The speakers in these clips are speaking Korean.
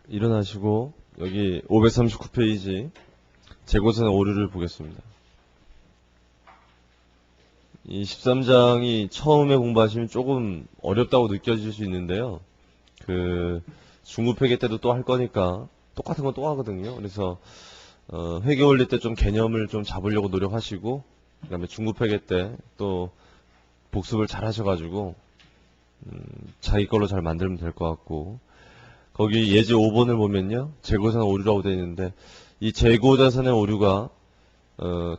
일어나시고 여기 539페이지 재고선의 오류를 보겠습니다. 이 13장이 처음에 공부하시면 조금 어렵다고 느껴질 수 있는데요. 중급회계 때도 또 할 거니까 똑같은 건 또 하거든요. 그래서 회계 올릴 때 좀 개념을 좀 잡으려고 노력하시고, 그다음에 중급회계 때 또 복습을 잘 하셔가지고 자기 걸로 잘 만들면 될 것 같고, 거기 예제 5번을 보면요, 재고자산 오류라고 되어 있는데, 이 재고자산의 오류가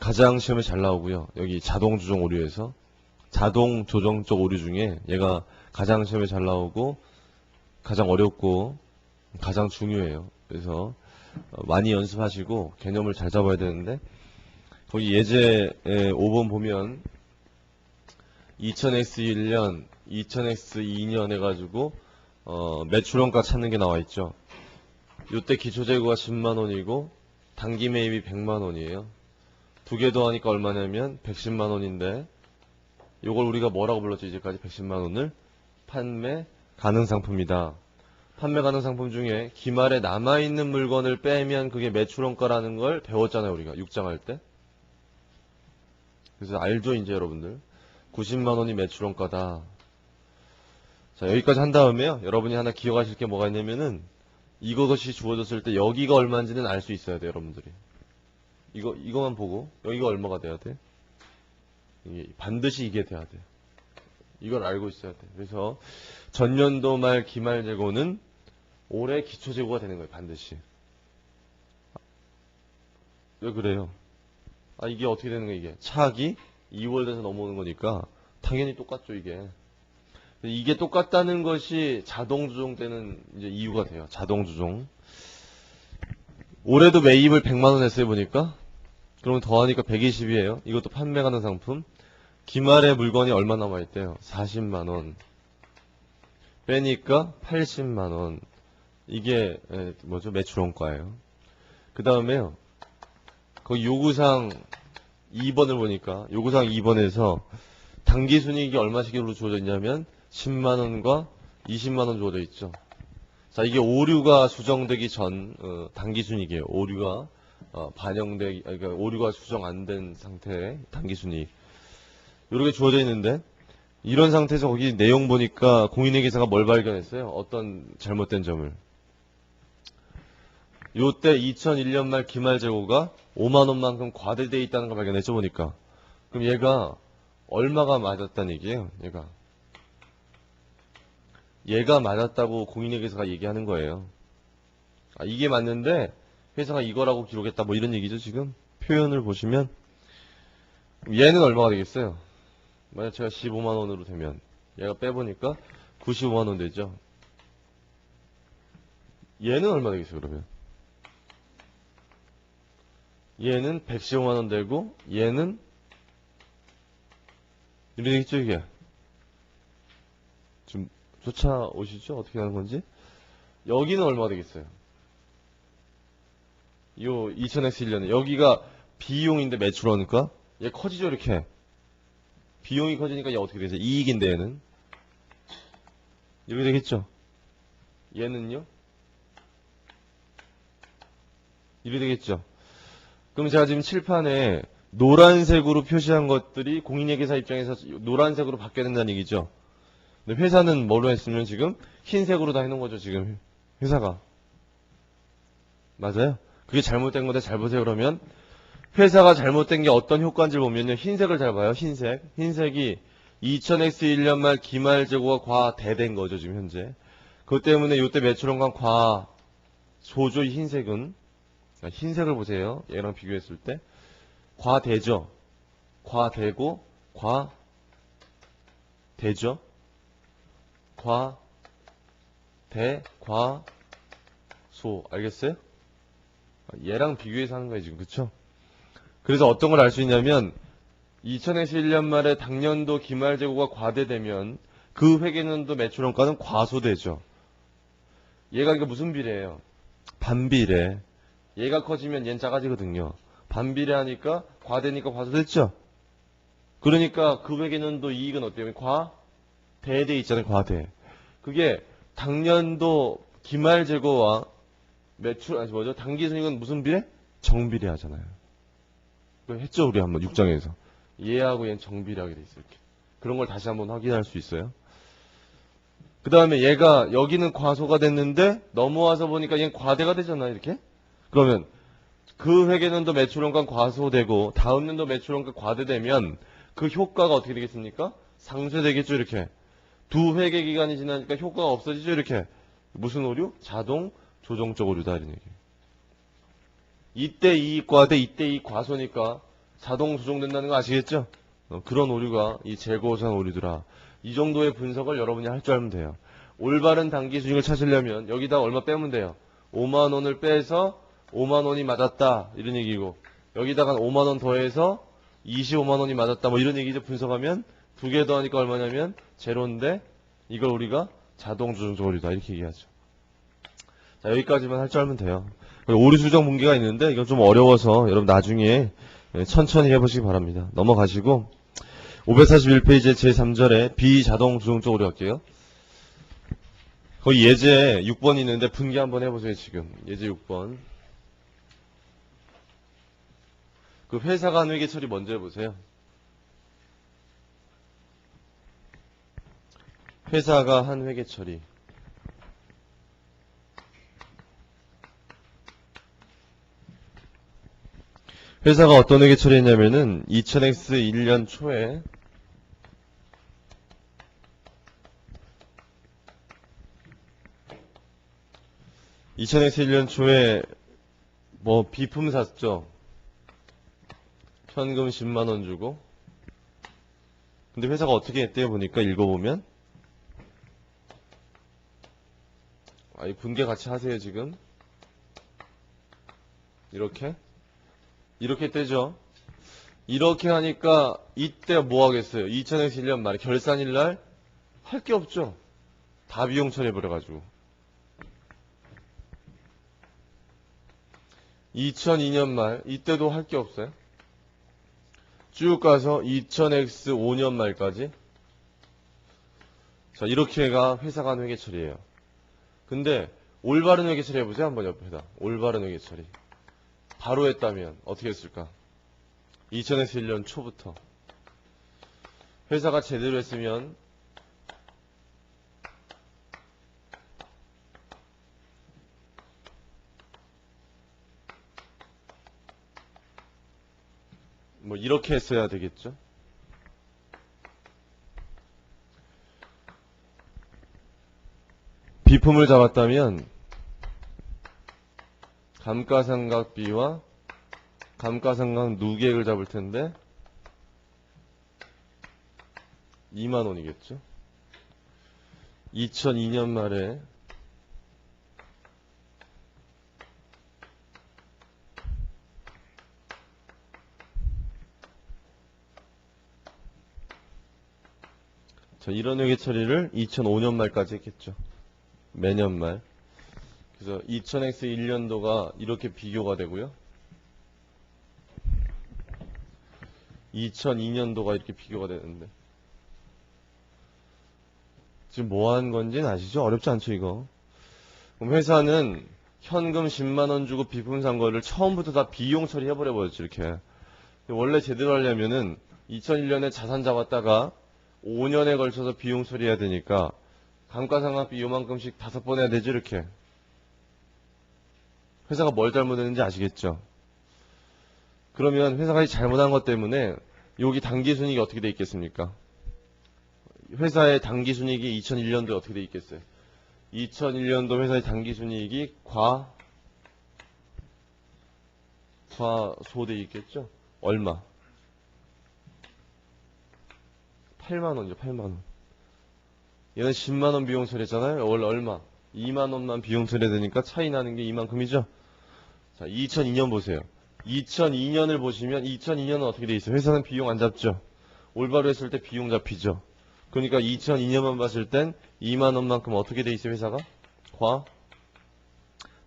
가장 시험에 잘 나오고요. 여기 자동 조정 오류에서 자동 조정 쪽 오류 중에 얘가 가장 시험에 잘 나오고 가장 어렵고 가장 중요해요. 그래서 많이 연습하시고 개념을 잘 잡아야 되는데, 거기 예제 5번 보면 2000X1년, 2000X2년 해가지고 매출원가 찾는 게 나와 있죠. 이때 기초재고가 10만 원이고 단기 매입이 100만 원이에요. 두 개 더하니까 얼마냐면 110만 원인데, 이걸 우리가 뭐라고 불렀죠? 이제까지 110만 원을 판매 가능 상품이다. 판매 가능 상품 중에 기말에 남아있는 물건을 빼면 그게 매출원가라는 걸 배웠잖아요, 우리가 6장 할 때. 그래서 알죠, 이제 여러분들. 90만 원이 매출원가다. 자, 여기까지 한 다음에요, 여러분이 하나 기억하실 게 뭐가 있냐면은, 이것이 주어졌을 때 여기가 얼마인지는 알 수 있어야 돼요, 여러분들이. 이거만 보고 여기가 얼마가 돼야 돼? 반드시 이게 돼야 돼. 이걸 알고 있어야 돼. 그래서 전년도 말 기말 재고는 올해 기초 재고가 되는 거예요, 반드시. 왜 그래요? 이게 어떻게 되는 거예요, 이게? 차악이 2월 돼서 넘어오는 거니까 당연히 똑같죠, 이게. 이게 똑같다는 것이 자동 조정되는 이제 이유가 돼요. 자동 조정. 올해도 매입을 100만 원 했어요, 보니까. 그러면 더하니까 120이에요. 이것도 판매 가능 상품. 기말에 물건이 얼마 남아있대요? 40만 원. 빼니까 80만 원. 이게 뭐죠? 매출원가예요. 그 다음에요, 거기 요구사항 2번을 보니까 요구사항 2번에서 당기순이익이 얼마씩으로 주어져 있냐면 10만 원과 20만 원 주어져 있죠. 자, 이게 오류가 수정되기 전 당기순이익이에요. 오류가 그러니까 오류가 수정 안 된 상태의 당기순이익. 이렇게 주어져 있는데, 이런 상태에서 거기 내용 보니까 공인회계사가 뭘 발견했어요? 어떤 잘못된 점을. 요때 2001년 말 기말 재고가 5만 원만큼 과대되어 있다는 걸 발견했죠, 보니까. 그럼 얘가 얼마가 맞았다는 얘기예요, 얘가 맞았다고 공인회계사가 얘기하는 거예요. 이게 맞는데 회사가 이거라고 기록했다, 뭐 이런 얘기죠, 지금. 표현을 보시면 얘는 얼마가 되겠어요? 만약 제가 15만 원으로 되면 얘가 빼보니까 95만 원 되죠. 얘는 얼마 되겠어요, 그러면? 얘는 115만 원 되고 얘는 이렇게 되겠죠, 이게. 좀 쫓아오시죠? 어떻게 하는 건지. 여기는 얼마 되겠어요? 요 2000X1년에 여기가 비용인데 매출원가? 얘 커지죠, 이렇게. 비용이 커지니까 얘 어떻게 되세요? 이익인데 얘는 이렇게 되겠죠. 얘는요? 이렇게 되겠죠. 그럼 제가 지금 칠판에 노란색으로 표시한 것들이 공인회계사 입장에서 노란색으로 바뀌어야 된다는 얘기죠. 근데 회사는 뭐로 했으면 지금 흰색으로 다 해놓은 거죠, 지금 회사가. 맞아요? 그게 잘못된 건데 잘 보세요. 그러면 회사가 잘못된 게 어떤 효과인지 보면요, 흰색을 잘 봐요. 흰색이 2000X1년 말 기말 재고가 과대된 거죠, 지금 현재. 그것 때문에 이때 매출원가 과소죠. 흰색은. 흰색을 보세요. 얘랑 비교했을 때 과대죠. 과대고 과대죠. 과대 과소. 알겠어요? 얘랑 비교해서 하는 거예요, 지금. 그쵸? 그래서 어떤 걸 알 수 있냐면 2001년 말에 당년도 기말 재고가 과대되면 그 회계년도 매출원가는 과소되죠. 얘가 이거 무슨 비례예요? 반비례. 얘가 커지면 얘는 작아지거든요. 반비례하니까 과대니까 과소됐죠. 그러니까 그 회계년도 이익은 어때요? 과대돼 있잖아요, 과대. 그게 당년도 기말 재고와 매출, 아니 뭐죠? 당기순이익은 무슨 비례? 정비례 하잖아요. 그거 했죠, 우리 한번 6장에서. 얘하고 얘는 정비례하게 돼 있어요. 이렇게. 그런 걸 다시 한번 확인할 수 있어요. 그 다음에 얘가 여기는 과소가 됐는데 넘어와서 보니까 얘는 과대가 되잖아요. 이렇게. 그러면 그 회계년도 매출원가 과소되고 다음 년도 매출원가 과대되면 그 효과가 어떻게 되겠습니까? 상쇄되겠죠. 이렇게. 두 회계 기간이 지나니까 효과가 없어지죠. 이렇게. 무슨 오류? 자동 조정적 오류다. 이런 얘기. 이때 이익 과대, 이때 이익 과소니까 자동 조정된다는 거 아시겠죠? 그런 오류가 이 재고산 오류더라. 이 정도의 분석을 여러분이 할 줄 알면 돼요. 올바른 당기순이익을 찾으려면 여기다 얼마 빼면 돼요. 5만 원을 빼서 5만 원이 맞았다. 이런 얘기고 여기다가 5만 원 더해서 25만 원이 맞았다. 뭐 이런 얘기죠. 분석하면 두 개 더하니까 얼마냐면 제로인데 이걸 우리가 자동 조정적 오류다. 이렇게 얘기하죠. 자, 여기까지만 할 줄 알면 돼요. 오류 수정 문제가 있는데 이건 좀 어려워서 여러분 나중에 천천히 해보시기 바랍니다. 넘어가시고 541페이지 제3절에 비자동 조정적 오류 할게요. 거기 예제 6번 있는데 분개 한번 해보세요. 지금 예제 6번. 그 회사가 한 회계 처리 먼저 해보세요. 회사가 한 회계 처리. 회사가 어떤 회계 처리했냐면은 2000X 1년 초에 뭐 비품 샀죠. 현금 10만 원 주고. 근데 회사가 어떻게 했대요? 보니까 읽어보면 이 분개 같이 하세요. 지금 이렇게 떼죠. 이렇게 하니까 이때 뭐 하겠어요? 2000X 1년 말에 결산일 날 할 게 없죠. 다 비용 처리해버려가지고 2002년 말 이때도 할 게 없어요. 쭉 가서 2000X 5년 말까지. 자, 이렇게가 회사 간 회계 처리예요. 근데 올바른 회계 처리 해보세요. 한번 옆에다. 올바른 회계 처리. 바로 했다면 어떻게 했을까? 2000X 1년 초부터. 회사가 제대로 했으면 뭐 이렇게 했어야 되겠죠. 비품을 잡았다면 감가상각비와 감가상각 누계액을 잡을 텐데 2만 원이겠죠. 2002년 말에 자, 이런 회계 처리를 2005년 말까지 했겠죠. 매년 말. 그래서 2000X 1년도가 이렇게 비교가 되고요. 2002년도가 이렇게 비교가 되는데 지금 뭐 하는 건지는 아시죠? 어렵지 않죠, 이거. 그럼 회사는 현금 10만 원 주고 비품 산 거를 처음부터 다 비용 처리해버려 버렸죠, 이렇게. 원래 제대로 하려면은 2001년에 자산 잡았다가 5년에 걸쳐서 비용 처리해야 되니까 감가상각비 요만큼씩 5번 해야 되죠, 이렇게. 회사가 뭘 잘못했는지 아시겠죠? 그러면 회사가 잘못한 것 때문에 여기 당기순이익이 어떻게 돼 있겠습니까? 회사의 당기순이익이 2001년도에 어떻게 돼 있겠어요? 2001년도 회사의 당기순이익이 과소돼 있겠죠? 얼마? 8만 원이죠, 8만 원. 얘는 10만 원 비용 처리했잖아요. 원래 얼마? 2만 원만 비용 처리해야 되니까 차이 나는 게 이만큼이죠. 자, 2002년 보세요. 2002년을 보시면 2002년은 어떻게 돼 있어요? 회사는 비용 안 잡죠. 올바로 했을 때 비용 잡히죠. 그러니까 2002년만 봤을 땐 2만 원만큼 어떻게 돼 있어요, 회사가?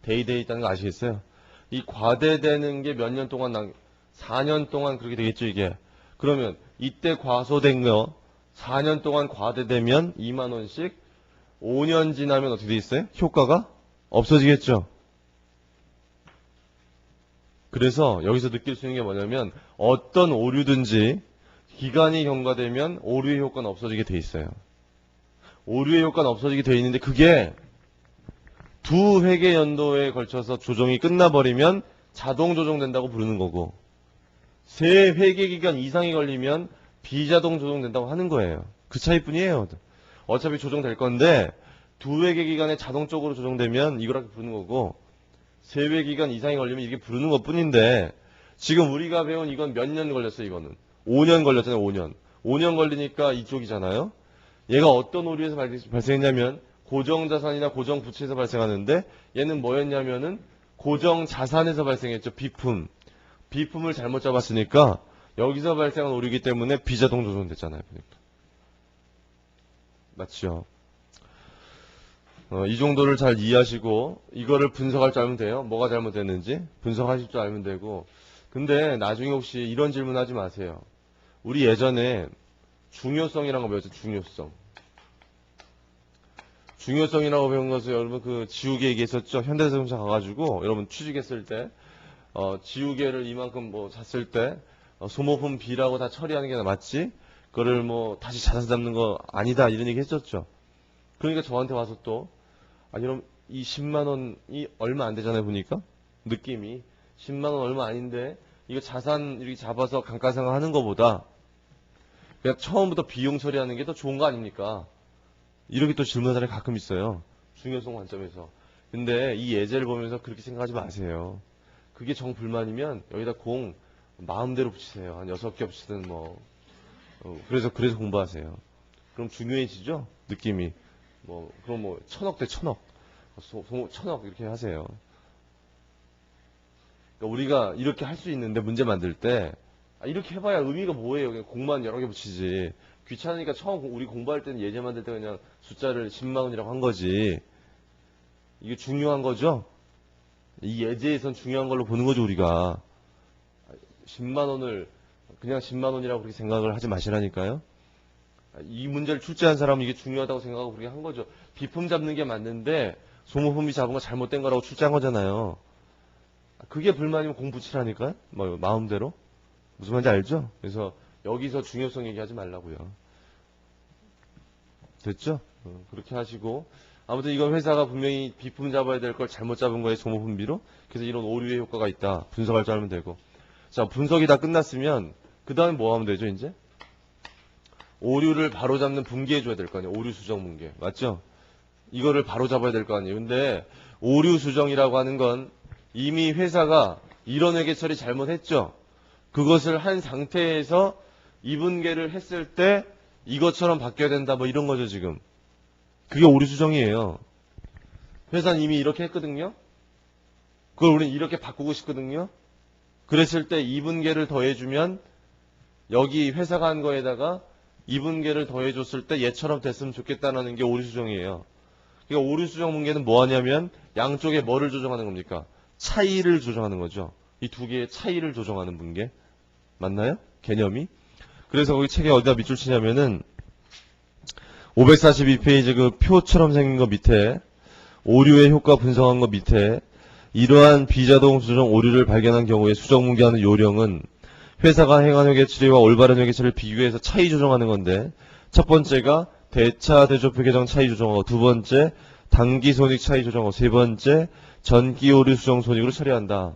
대이돼 있다는 거 아시겠어요? 이 과대되는 게 몇 년 동안 4년 동안 그렇게 되겠죠, 이게. 그러면 이때 과소된 거 4년 동안 과대되면 2만 원씩 5년 지나면 어떻게 돼 있어요? 효과가 없어지겠죠. 그래서 여기서 느낄 수 있는 게 뭐냐면 어떤 오류든지 기간이 경과되면 오류의 효과는 없어지게 돼 있어요. 오류의 효과는 없어지게 돼 있는데 그게 두 회계 연도에 걸쳐서 조정이 끝나버리면 자동 조정된다고 부르는 거고 세 회계 기간 이상이 걸리면 비자동 조정된다고 하는 거예요. 그 차이뿐이에요. 어차피 조정될 건데 두 회계 기간에 자동적으로 조정되면 이거라고 부르는 거고 세 회계 기간 이상이 걸리면 이게 부르는 것 뿐인데 지금 우리가 배운 이건 몇 년 걸렸어요. 이거는 5년 걸렸잖아요. 5년. 5년 걸리니까 이쪽이잖아요. 얘가 어떤 오류에서 발생했냐면 고정자산이나 고정부채에서 발생하는데 얘는 뭐였냐면은 고정자산에서 발생했죠. 비품. 비품을 잘못 잡았으니까 여기서 발생한 오류이기 때문에 비자동 조정됐잖아요. 그러니까. 맞죠? 이 정도를 잘 이해하시고 이거를 분석할 줄 알면 돼요. 뭐가 잘못됐는지 분석하실 줄 알면 되고 근데 나중에 혹시 이런 질문 하지 마세요. 우리 예전에 중요성이라는 거 배웠죠. 중요성. 중요성이라고 배운 것을 여러분 그 지우개 얘기했었죠. 현대자동차 가가지고 여러분 취직했을 때 지우개를 이만큼 뭐 잤을 때 소모품 B라고 다 처리하는 게 맞지? 그거를 뭐 다시 자산 잡는 거 아니다 이런 얘기 했었죠. 그러니까 저한테 와서 또 여러분 이 10만 원이 얼마 안 되잖아요. 보니까 느낌이 10만 원 얼마 아닌데 이거 자산 이렇게 잡아서 감가상각 하는 거보다 그냥 처음부터 비용 처리하는 게 더 좋은 거 아닙니까? 이렇게 또 질문하는 사람이 가끔 있어요. 중요성 관점에서. 근데 이 예제를 보면서 그렇게 생각하지 마세요. 그게 정불만이면 여기다 공 마음대로 붙이세요. 한 6개 붙이든 뭐. 그래서 공부하세요. 그럼 중요해지죠? 느낌이. 그럼 1000억 대 1000억. 1000억 이렇게 하세요. 그러니까 우리가 이렇게 할 수 있는데 문제 만들 때 이렇게 해봐야 의미가 뭐예요? 그냥 공만 여러 개 붙이지. 귀찮으니까 처음 우리 공부할 때는 예제 만들 때 그냥 숫자를 10만 원이라고 한 거지. 이게 중요한 거죠? 이 예제에선 중요한 걸로 보는 거죠, 우리가. 10만 원을 그냥 10만 원이라고 그렇게 생각을 하지 마시라니까요. 이 문제를 출제한 사람은 이게 중요하다고 생각하고 그렇게 한 거죠. 비품 잡는 게 맞는데 소모품이 잡은 거 잘못된 거라고 출제한 거잖아요. 그게 불만이면 공 붙이라니까요. 마음대로. 무슨 말인지 알죠? 그래서 여기서 중요성 얘기하지 말라고요. 됐죠? 그렇게 하시고 아무튼 이건 회사가 분명히 비품 잡아야 될 걸 잘못 잡은 거에 소모품비로 그래서 이런 오류의 효과가 있다. 분석할 줄 알면 되고 자 분석이 다 끝났으면 그 다음에 뭐 하면 되죠 이제? 오류를 바로잡는 분기해 줘야 될 거 아니에요. 오류 수정 분기. 맞죠? 이거를 바로잡아야 될 거 아니에요. 근데 오류 수정이라고 하는 건 이미 회사가 이런 회계 처리 잘못했죠. 그것을 한 상태에서 이분계를 했을 때 이것처럼 바뀌어야 된다 뭐 이런 거죠 지금. 그게 오류 수정이에요. 회사는 이미 이렇게 했거든요. 그걸 우리는 이렇게 바꾸고 싶거든요. 그랬을 때 이분계를 더해주면 여기 회사가 한 거에다가 이분계를 더해줬을 때 얘처럼 됐으면 좋겠다는 게 오류 수정이에요. 그러니까 오류 수정 분계는 뭐 하냐면 양쪽에 뭐를 조정하는 겁니까? 차이를 조정하는 거죠. 이 두 개의 차이를 조정하는 분계. 맞나요? 개념이? 그래서 거기 책에 어디다 밑줄 치냐면은 542페이지 그 표처럼 생긴 거 밑에 오류의 효과 분석한 거 밑에 이러한 비자동 수정 오류를 발견한 경우에 수정 분계하는 요령은 회사가 행한 회계 처리와 올바른 회계 처리를 비교해서 차이 조정하는 건데 첫 번째가 대차 대조표 계정 차이 조정하고 두 번째 단기 손익 차이 조정하고 세 번째 전기 오류 수정 손익으로 처리한다.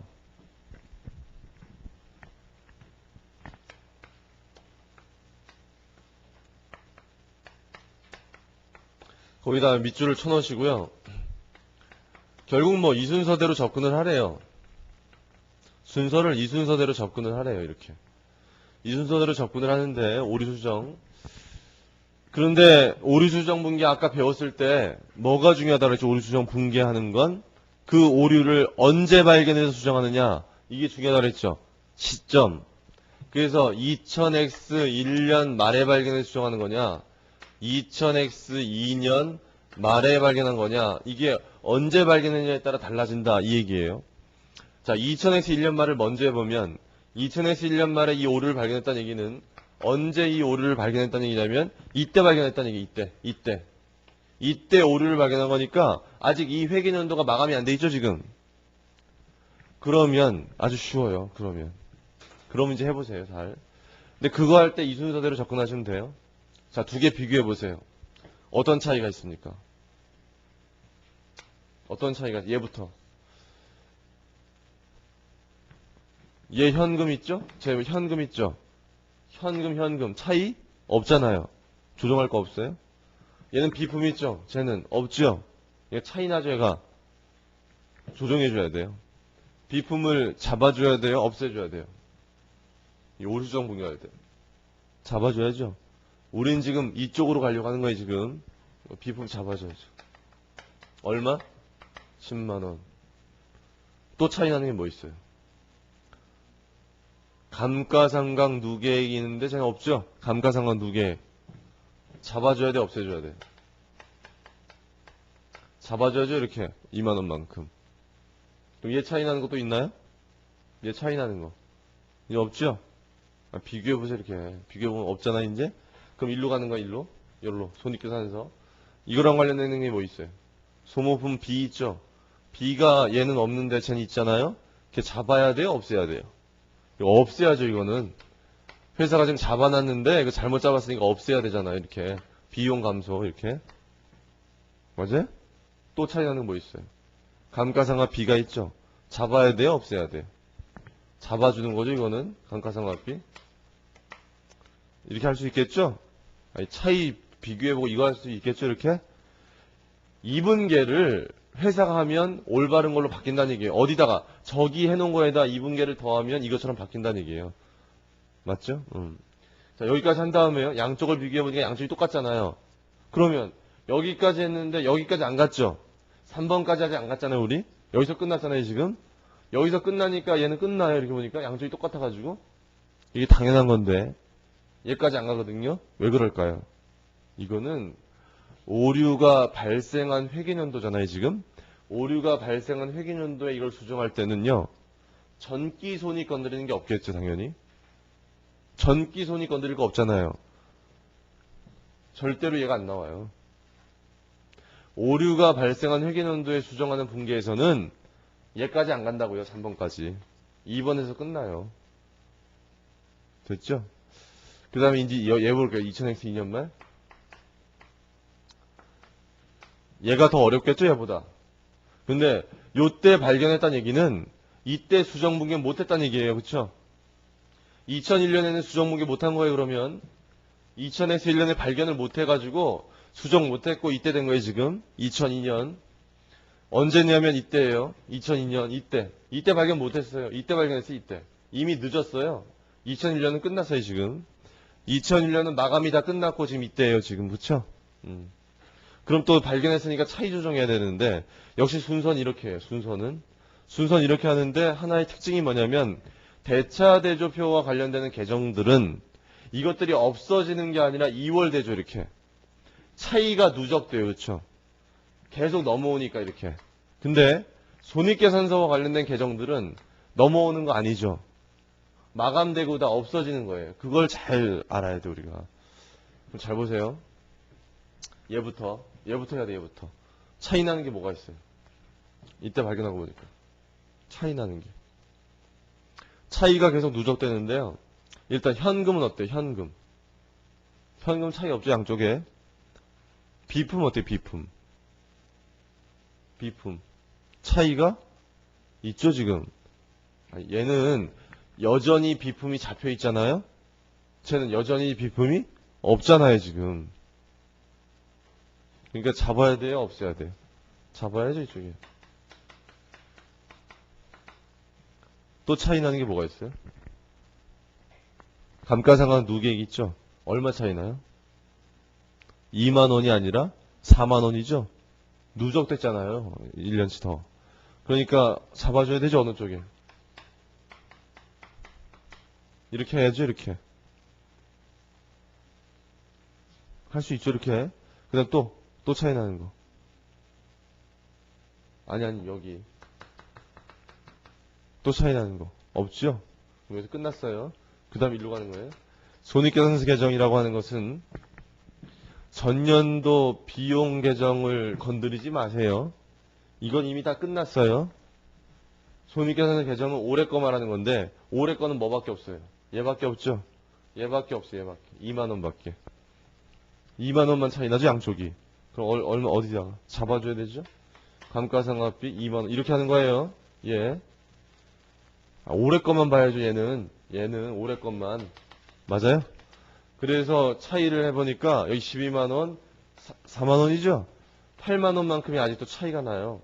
거기다 밑줄을 쳐놓으시고요. 결국 이 순서대로 접근을 하래요. 순서를 이 순서대로 접근을 하래요. 이렇게. 이 순서대로 접근을 하는데 오류 수정. 그런데 오류 수정 분계 아까 배웠을 때 뭐가 중요하다고 그랬죠? 오류 수정 분계하는 건 그 오류를 언제 발견해서 수정하느냐. 이게 중요하다고 그랬죠. 시점. 그래서 2000X 1년 말에 발견해서 수정하는 거냐. 2000X 2년 말에 발견한 거냐. 이게 언제 발견했냐에 따라 달라진다. 이 얘기예요. 자, 2000X 1년 말을 먼저 해보면 2000X 1년 말에 이 오류를 발견했다는 얘기는 언제 이 오류를 발견했다는 얘기냐면 이때 발견했다는 얘기. 이때. 이때 오류를 발견한 거니까 아직 이 회계연도가 마감이 안 돼 있죠, 지금. 그러면 아주 쉬워요. 그럼 이제 해보세요, 잘. 근데 그거 할 때 이 순서대로 접근하시면 돼요. 자, 두 개 비교해 보세요. 어떤 차이가 있습니까? 어떤 차이가, 얘부터. 얘 현금 있죠? 제 현금 있죠? 현금. 차이? 없잖아요. 조정할 거 없어요? 얘는 비품 있죠? 쟤는 없죠? 얘 차이 나죠, 얘가? 조정해줘야 돼요. 비품을 잡아줘야 돼요? 없애줘야 돼요? 이 오류조정 분류해야 돼요. 잡아줘야죠. 우린 지금 이쪽으로 가려고 하는 거예요, 지금. 비품 잡아줘야죠. 얼마? 10만원. 또 차이 나는 게 뭐 있어요? 감가상각 누계액이 있는데 쟤는 없죠? 감가상각 누계액. 잡아줘야 돼, 없애줘야 돼? 잡아줘야죠, 이렇게. 2만원만큼. 그럼 얘 차이 나는 것도 있나요? 얘 차이 나는 거. 이제 없죠? 비교해보세요, 이렇게. 비교해보면 없잖아, 이제? 그럼 일로 가는 거야, 일로? 여기로. 손익계산서. 이거랑 관련된 게 뭐 있어요? 소모품 B 있죠? B가 얘는 없는데 쟤는 있잖아요? 걔 잡아야 돼요, 없애야 돼요? 이거 없애야죠, 이거는. 회사가 지금 잡아놨는데, 이거 잘못 잡았으니까 없애야 되잖아요, 이렇게. 비용 감소, 이렇게. 맞아요? 또 차이 나는 거 뭐 있어요? 감가상각 B가 있죠? 잡아야 돼요, 없애야 돼요? 잡아주는 거죠, 이거는. 감가상각 B. 이렇게 할 수 있겠죠? 아니, 차이 비교해보고 이거 할 수 있겠죠, 이렇게? 이분계를 회사가 하면 올바른 걸로 바뀐다는 얘기예요. 어디다가 저기 해놓은 거에다 이분계를 더하면 이것처럼 바뀐다는 얘기예요. 맞죠? 자, 여기까지 한 다음에요. 양쪽을 비교해보니까 양쪽이 똑같잖아요. 그러면 여기까지 했는데 여기까지 안 갔죠? 3번까지 아직 안 갔잖아요, 우리? 여기서 끝났잖아요, 지금? 여기서 끝나니까 얘는 끝나요, 이렇게 보니까. 양쪽이 똑같아가지고. 이게 당연한 건데 얘까지 안 가거든요. 왜 그럴까요? 이거는 오류가 발생한 회계연도잖아요, 지금. 오류가 발생한 회계연도에 이걸 수정할 때는요. 전기손이 건드리는 게 없겠죠, 당연히. 전기손이 건드릴 거 없잖아요. 절대로 얘가 안 나와요. 오류가 발생한 회계연도에 수정하는 분계에서는 얘까지 안 간다고요, 3번까지. 2번에서 끝나요. 됐죠? 그 다음에 이제 얘 볼게요. 2000X 2년 말. 얘가 더 어렵겠죠, 얘보다. 근데 요때 발견했다는 얘기는 이때 수정분계 못했다는 얘기예요. 그쵸? 2001년에는 수정분계 못한 거예요. 그러면 2000X 1년에 발견을 못해가지고 수정 못했고 이때 된 거예요. 지금 2002년. 언제냐면 이때예요. 2002년 이때 발견 못했어요. 이때 발견했어요. 이때. 이미 늦었어요. 2001년은 끝났어요. 지금. 2001년은 마감이 다 끝났고 지금 이때예요. 지금. 그쵸? 그럼 또 발견했으니까 차이 조정해야 되는데 역시 순서는 이렇게 해요. 순서는 이렇게 하는데 하나의 특징이 뭐냐면 대차대조표와 관련되는 계정들은 이것들이 없어지는 게 아니라 이월되죠. 이렇게 차이가 누적돼요. 그렇죠? 계속 넘어오니까 이렇게. 근데 손익계산서와 관련된 계정들은 넘어오는 거 아니죠. 마감되고 다 없어지는 거예요. 그걸 잘 알아야 돼 우리가. 그럼 잘 보세요. 얘부터 해야 돼. 얘부터. 차이 나는 게 뭐가 있어요? 이때 발견하고 보니까 차이 나는 게. 차이가 계속 누적되는데요. 일단 현금은 어때요? 현금 차이 없죠, 양쪽에. 비품 어때요? 비품 차이가 있죠, 지금. 얘는 여전히 비품이 잡혀 있잖아요. 쟤는 여전히 비품이 없잖아요, 지금. 그러니까 잡아야 돼요, 없애야 돼요? 잡아야죠, 이쪽에. 또 차이 나는 게 뭐가 있어요? 감가상각 누계액 있죠? 얼마 차이 나요? 2만 원이 아니라 4만 원이죠? 누적됐잖아요. 1년치 더. 그러니까 잡아줘야 되죠, 어느 쪽에. 이렇게 해야죠, 이렇게. 할 수 있죠, 이렇게. 그 다음 또 차이 나는 거. 아니, 여기. 또 차이 나는 거. 없죠? 여기서 끝났어요. 그 다음 일로 가는 거예요. 손익계산서 계정이라고 하는 것은 전년도 비용 계정을 건드리지 마세요. 이건 이미 다 끝났어요. 손익계산서 계정은 올해 거 말하는 건데 올해 거는 뭐밖에 없어요? 얘밖에 없죠? 얘밖에 없어요. 얘밖에. 2만 원밖에. 2만 원만 차이 나죠, 양쪽이. 그럼 얼마 어디다가 잡아줘야 되죠? 감가상각비 2만 원 이렇게 하는 거예요. 예. 올해 것만 봐야죠. 얘는 올해 것만. 맞아요? 그래서 차이를 해보니까 여기 12만 원, 4만 원이죠? 8만 원만큼이 아직도 차이가 나요.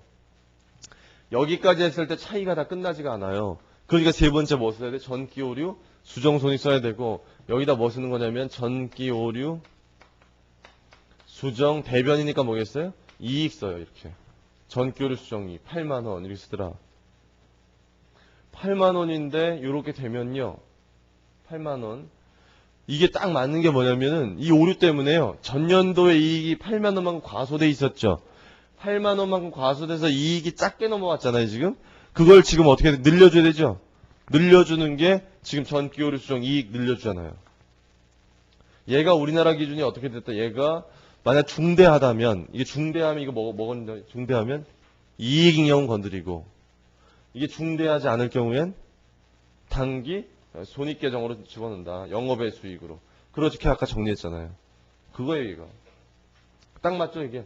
여기까지 했을 때 차이가 다 끝나지가 않아요. 그러니까 세 번째 뭐 써야 돼? 전기 오류, 수정손익 써야 되고 여기다 뭐 쓰는 거냐면 전기 오류, 수정, 대변이니까 뭐겠어요? 이익 써요. 이렇게. 전기 오류 수정이 8만 원 이렇게 쓰더라. 8만 원인데 이렇게 되면요. 8만 원. 이게 딱 맞는 게 뭐냐면은 이 오류 때문에요. 전년도에 이익이 8만 원만큼 과소돼 있었죠. 8만 원만큼 과소돼서 이익이 작게 넘어왔잖아요, 지금. 그걸 지금 어떻게 늘려줘야 되죠? 늘려주는 게 지금 전기오류 수정 이익 늘려주잖아요. 얘가 우리나라 기준이 어떻게 됐다? 얘가 만약 중대하다면, 이게 중대하면 이거 먹었는데, 중대하면 이익잉여는 건드리고, 이게 중대하지 않을 경우엔 단기 손익계정으로 집어넣는다. 영업의 수익으로. 그렇게 아까 정리했잖아요. 그거예요, 이거. 딱 맞죠, 이게?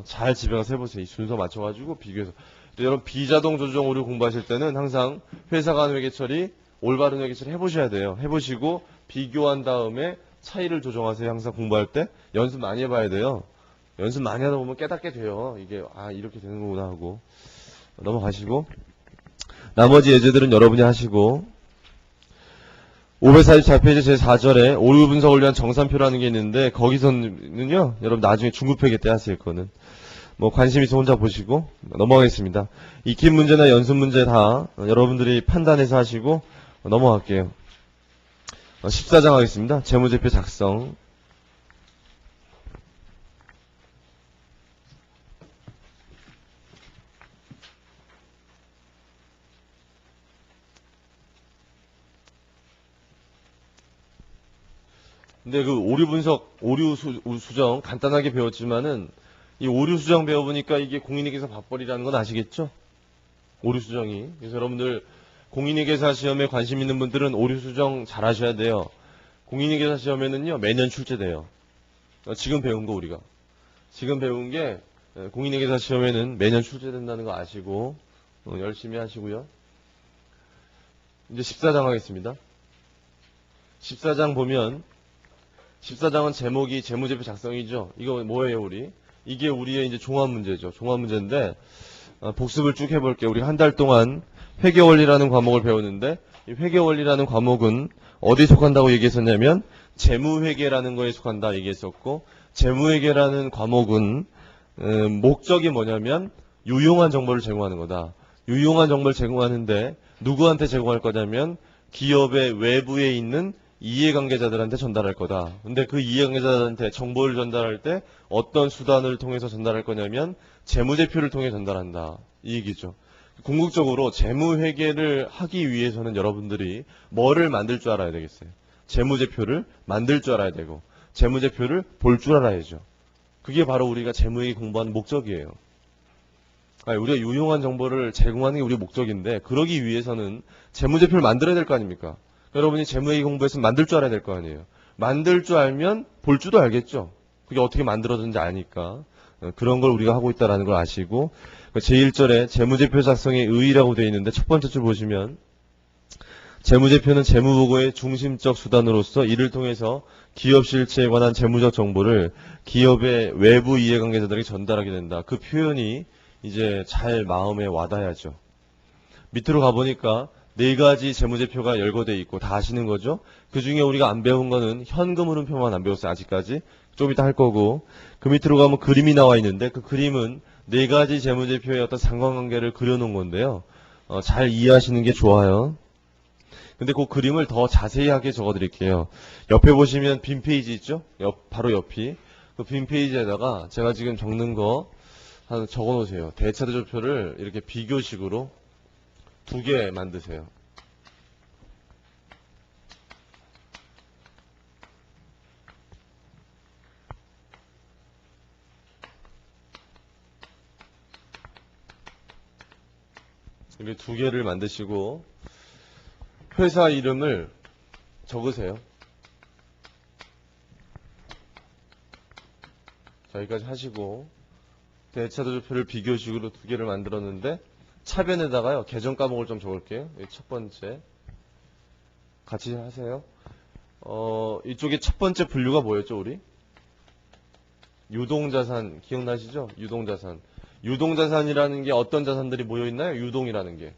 잘 집에 가서 해보세요. 이 순서 맞춰가지고 비교해서. 여러분, 비자동 조정 오류 공부하실 때는 항상 회사 간 회계 처리, 올바른 회계 처리 해보셔야 돼요. 해보시고, 비교한 다음에 차이를 조정하세요. 항상 공부할 때. 연습 많이 해봐야 돼요. 연습 많이 하다 보면 깨닫게 돼요. 이게, 이렇게 되는 거구나 하고. 넘어가시고. 나머지 예제들은 여러분이 하시고. 544페이지 제4절에 오류 분석을 위한 정산표라는 게 있는데 거기서는요 여러분 나중에 중급회계 때 하세요. 그거는 뭐 관심 있으면 혼자 보시고 넘어가겠습니다. 익힌 문제나 연습 문제 다 여러분들이 판단해서 하시고 넘어갈게요. 14장 하겠습니다. 재무제표 작성. 근데 그 오류 분석, 오류 수정 간단하게 배웠지만은 이 오류 수정 배워보니까 이게 공인회계사 밥벌이라는 건 아시겠죠? 오류 수정이. 그래서 여러분들 공인회계사 시험에 관심 있는 분들은 오류 수정 잘 하셔야 돼요. 공인회계사 시험에는요 매년 출제돼요. 지금 배운 거 우리가. 지금 배운 게 공인회계사 시험에는 매년 출제된다는 거 아시고 열심히 하시고요. 이제 14장 하겠습니다. 14장 보면 14장은 제목이 재무제표 작성이죠. 이거 뭐예요, 우리? 이게 우리의 이제 종합 문제죠. 종합 문제인데, 복습을 쭉 해볼게요. 우리 한 달 동안 회계원리라는 과목을 배웠는데, 이 회계원리라는 과목은 어디에 속한다고 얘기했었냐면, 재무회계라는 거에 속한다 얘기했었고, 재무회계라는 과목은, 목적이 뭐냐면, 유용한 정보를 제공하는 거다. 유용한 정보를 제공하는데, 누구한테 제공할 거냐면, 기업의 외부에 있는 이해관계자들한테 전달할 거다. 근데 그 이해관계자들한테 정보를 전달할 때 어떤 수단을 통해서 전달할 거냐면 재무제표를 통해 전달한다. 이 얘기죠. 궁극적으로 재무회계를 하기 위해서는 여러분들이 뭐를 만들 줄 알아야 되겠어요. 재무제표를 만들 줄 알아야 되고 재무제표를 볼 줄 알아야죠. 그게 바로 우리가 재무회계 공부하는 목적이에요. 우리가 유용한 정보를 제공하는 게 우리 목적인데 그러기 위해서는 재무제표를 만들어야 될 거 아닙니까? 여러분이 재무회계 공부했으면 만들 줄 알아야 될 거 아니에요. 만들 줄 알면 볼 줄도 알겠죠. 그게 어떻게 만들어졌는지 아니까. 그런 걸 우리가 하고 있다는 걸 아시고 제1절에 재무제표 작성의 의의라고 되어 있는데 첫 번째 줄 보시면 재무제표는 재무보고의 중심적 수단으로서 이를 통해서 기업 실체에 관한 재무적 정보를 기업의 외부 이해관계자들에게 전달하게 된다. 그 표현이 이제 잘 마음에 와닿아야죠. 밑으로 가보니까 네 가지 재무제표가 열거되어 있고 다 아시는 거죠. 그 중에 우리가 안 배운 거는 현금 흐름표만 안 배웠어요. 아직까지. 좀 이따 할 거고. 그 밑으로 가면 그림이 나와 있는데 그 그림은 네 가지 재무제표의 어떤 상관관계를 그려놓은 건데요. 잘 이해하시는 게 좋아요. 근데 그 그림을 더 자세하게 적어드릴게요. 옆에 보시면 빈 페이지 있죠? 바로 옆이. 그 빈 페이지에다가 제가 지금 적는 거 하나 적어놓으세요. 대차대조표를 이렇게 비교식으로 2개 만드세요. 이렇게 두 개를 만드시고 회사 이름을 적으세요. 자, 여기까지 하시고 대차도표를 비교식으로 두 개를 만들었는데 차변에다가요 계정 과목을 좀 적을게요. 첫 번째 같이 하세요. 이쪽에 첫 번째 분류가 뭐였죠, 우리? 유동자산 기억나시죠? 유동자산. 유동자산이라는 게 어떤 자산들이 모여있나요? 유동이라는 게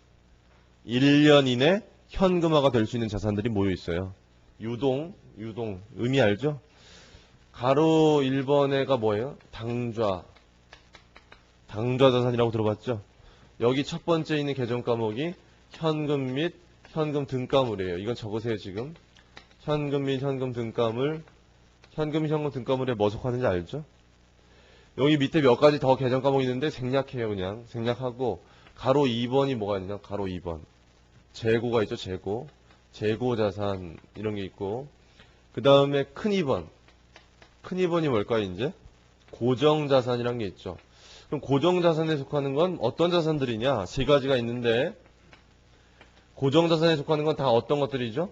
1년 이내 현금화가 될 수 있는 자산들이 모여있어요. 유동 의미 알죠? 가로 1번에가 뭐예요? 당좌 자산이라고 들어봤죠? 여기 첫 번째 있는 계정 과목이 현금 및 현금 등가물이에요. 이건 적으세요, 지금. 현금 및 현금 등가물. 현금 및 현금 등가물에 뭐 속하는지 알죠? 여기 밑에 몇 가지 더 계정 과목이 있는데 생략해요, 그냥. 생략하고 가로 2번이 뭐가 있냐? 가로 2번. 재고가 있죠, 재고. 재고 자산 이런 게 있고. 그 다음에 큰 2번. 큰 2번이 뭘까요, 이제? 고정 자산이란 게 있죠. 그럼 고정 자산에 속하는 건 어떤 자산들이냐? 세 가지가 있는데 고정 자산에 속하는 건 다 어떤 것들이죠?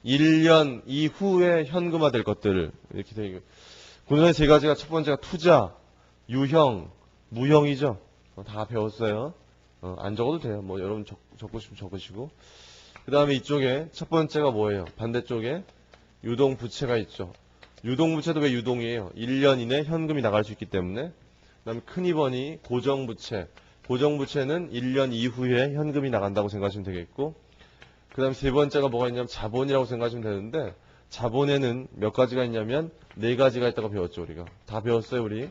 1년 이후에 현금화 될 것들. 이렇게 되어 있고. 고정의 세 가지가 첫 번째가 투자, 유형, 무형이죠. 다 배웠어요. 안 적어도 돼요. 뭐 여러분 적고 싶으면 적으시고. 그 다음에 이쪽에 첫 번째가 뭐예요? 반대쪽에 유동부채가 있죠. 유동부채도 왜 유동이에요? 1년 이내 현금이 나갈 수 있기 때문에. 그 다음에 큰 2번이 고정부채. 고정부채는 1년 이후에 현금이 나간다고 생각하시면 되겠고. 그 다음에 세 번째가 뭐가 있냐면 자본이라고 생각하시면 되는데 자본에는 몇 가지가 있냐면 네 가지가 있다고 배웠죠. 우리가 다 배웠어요, 우리.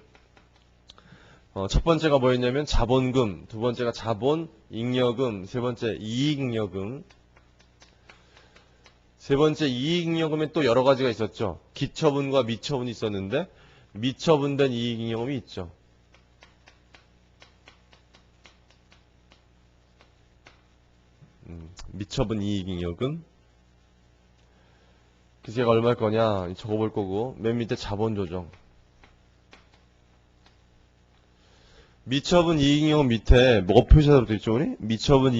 첫 번째가 뭐였냐면 자본금, 두 번째가 자본 잉여금, 세 번째 이익잉여금. 세 번째 이익잉여금에 또 여러 가지가 있었죠. 기처분과 미처분이 있었는데 미처분된 이익잉여금이 있죠. 미처분 이익잉여금. 그래서 얘가 얼마일 거냐 적어볼 거고 맨 밑에 자본조정. 미처분 이익잉여금 밑에 뭐 표시하도록 되어 있죠, 우리? 미처분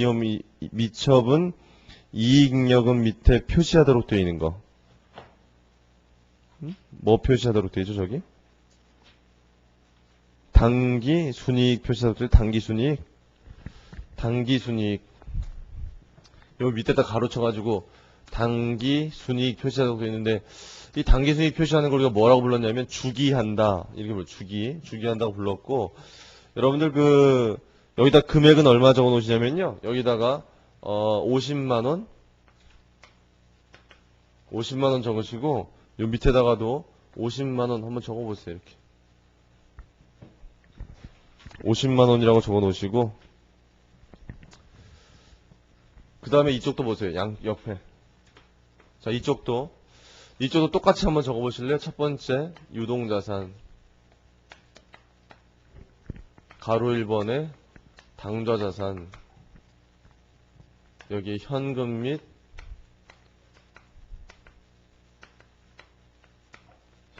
이익잉여금 밑에 표시하도록 되어 있는 거. 뭐 표시하도록 되어 있죠, 저기? 당기 순이익 표시하도록 되어 있죠. 당기 순이익. 여기 밑에다 가로쳐가지고 당기 순이익 표시하도록 되어 있는데 이 당기 순이익 표시하는 걸 우리가 뭐라고 불렀냐면 주기한다. 이렇게 주기한다고 불렀고 여러분들 여기다 금액은 얼마 적어 놓으시냐면요. 여기다가 50만원 50만원 적으시고 요 밑에다가도 50만원 한번 적어 보세요. 이렇게 50만원이라고 적어 놓으시고 그 다음에 이쪽도 보세요. 옆에. 자, 이쪽도 똑같이 한번 적어 보실래요? 첫 번째 유동자산 가로 1번에 당좌자산 여기 현금 및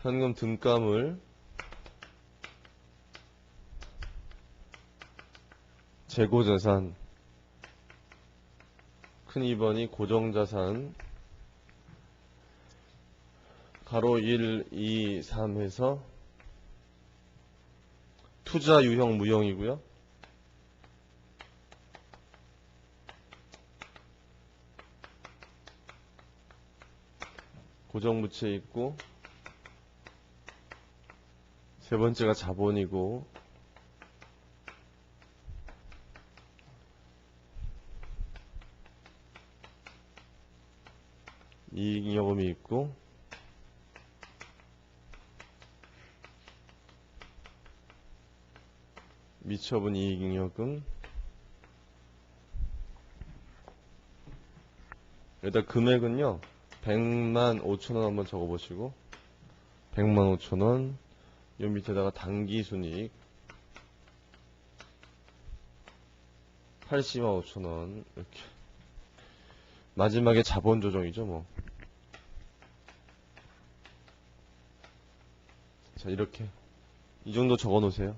현금 등가물 재고자산 큰 2번이 고정자산 가로 1, 2, 3 해서 투자 유형 무형이고요. 고정부채 있고 세 번째가 자본이고 이익잉여금이 있고 미처분 이익잉여금 일단 금액은요 100만 5천원 한번 적어보시고 100만 5천원 요 밑에다가 당기순이익 80만 5천원 이렇게 마지막에 자본조정이죠 뭐. 자 이렇게 이 정도 적어 놓으세요.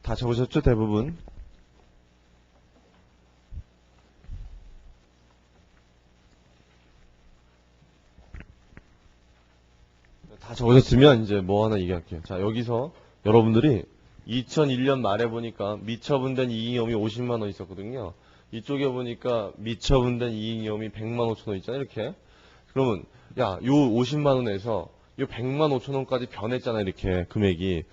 다 적으셨죠 대부분? 다 적어졌으면 이제 뭐 하나 얘기할게요. 자, 여기서 여러분들이 2001년 말에 보니까 미처분된 이익잉여금이 50만 원 있었거든요. 이쪽에 보니까 미처분된 이익잉여금이 100만 5천 원 있잖아요. 이렇게. 그러면 야, 요 50만 원에서 요 100만 5천 원까지 변했잖아요. 이렇게 금액이.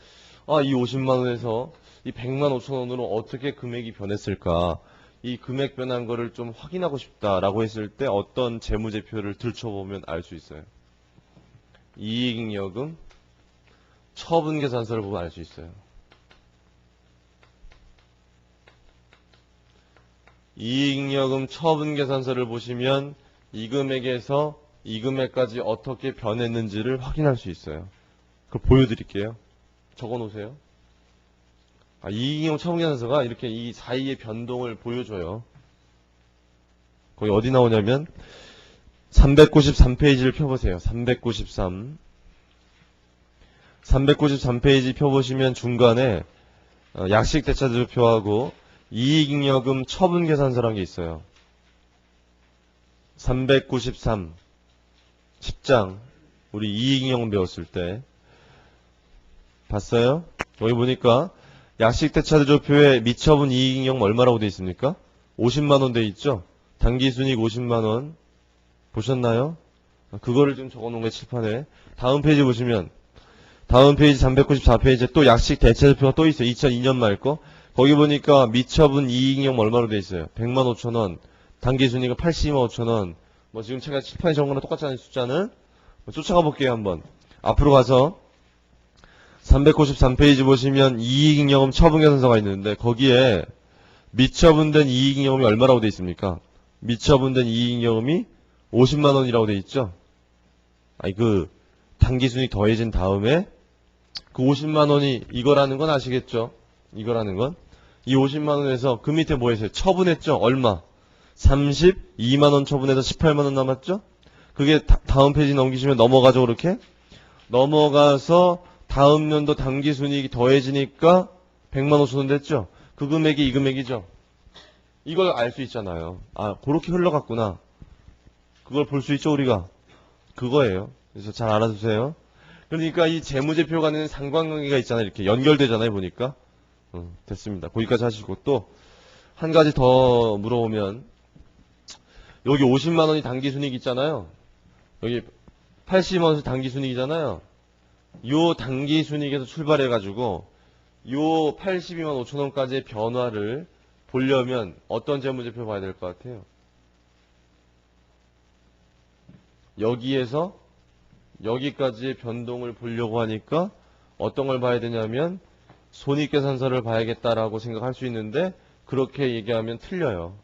아, 이 50만 원에서 이 100만 5천 원으로 어떻게 금액이 변했을까? 이 금액 변한 거를 좀 확인하고 싶다라고 했을 때 어떤 재무제표를 들춰보면 알 수 있어요. 이익잉여금 처분계산서를 보면 알 수 있어요. 이익잉여금 처분계산서를 보시면 이 금액에서 이 금액까지 어떻게 변했는지를 확인할 수 있어요. 그걸 보여드릴게요. 적어놓으세요. 이익잉여금 처분계산서가 이렇게 이 사이의 변동을 보여줘요. 거기 어디 나오냐면 393페이지를 펴보세요. 393페이지 펴보시면 중간에 약식대차제표하고 이익잉여금 처분계산서라는 게 있어요. 393 10장 우리 이익잉여금 배웠을 때 봤어요? 여기 보니까 약식대차제표에 미처분 이익잉여금 얼마라고 되어 있습니까? 50만 원 되어 있죠? 당기순이익 50만 원 보셨나요? 그거를 좀 적어놓은 거예요. 칠판에. 다음 페이지 보시면 다음 페이지 394페이지에 또 약식대차제표가 또 있어요. 2002년 말 거. 거기 보니까 미처분 이익잉여금 얼마로 되어 있어요? 100만 5천 원. 당기순이익은 82만 5천 원. 뭐 지금 제가 칠판에 적은 거랑 똑같잖아요. 숫자는. 쫓아가 볼게요. 한번. 앞으로 가서 393페이지 보시면 이익잉여금 처분계산서가 있는데 거기에 미처분된 이익잉여금이 얼마라고 되어 있습니까? 미처분된 이익잉여금이 50만 원이라고 되어 있죠? 당기순이익 더해진 다음에 그 50만 원이 이거라는 건 아시겠죠? 이거라는 건. 이 50만 원에서 그 밑에 뭐 했어요? 처분했죠? 얼마? 32만 원 처분해서 18만 원 남았죠? 그게 다음 페이지 넘기시면 넘어가죠, 그렇게? 넘어가서 다음 연도 당기순이익이 더해지니까 100만 5천 원 됐죠? 그 금액이 이 금액이죠? 이걸 알 수 있잖아요. 그렇게 흘러갔구나. 그걸 볼 수 있죠, 우리가? 그거예요. 그래서 잘 알아두세요. 그러니까 이 재무제표 간에는 상관관계가 있잖아요. 이렇게 연결되잖아요, 보니까. 됐습니다. 거기까지 하시고 또 한 가지 더 물어보면 여기 50만 원이 당기순이익 있잖아요. 여기 80만 원이 당기순이익이잖아요. 요 당기순이익에서 출발해가지고 요 82만 5천 원까지의 변화를 보려면 어떤 재무제표 봐야 될 것 같아요? 여기에서 여기까지의 변동을 보려고 하니까 어떤 걸 봐야 되냐면 손익계산서를 봐야겠다라고 생각할 수 있는데 그렇게 얘기하면 틀려요.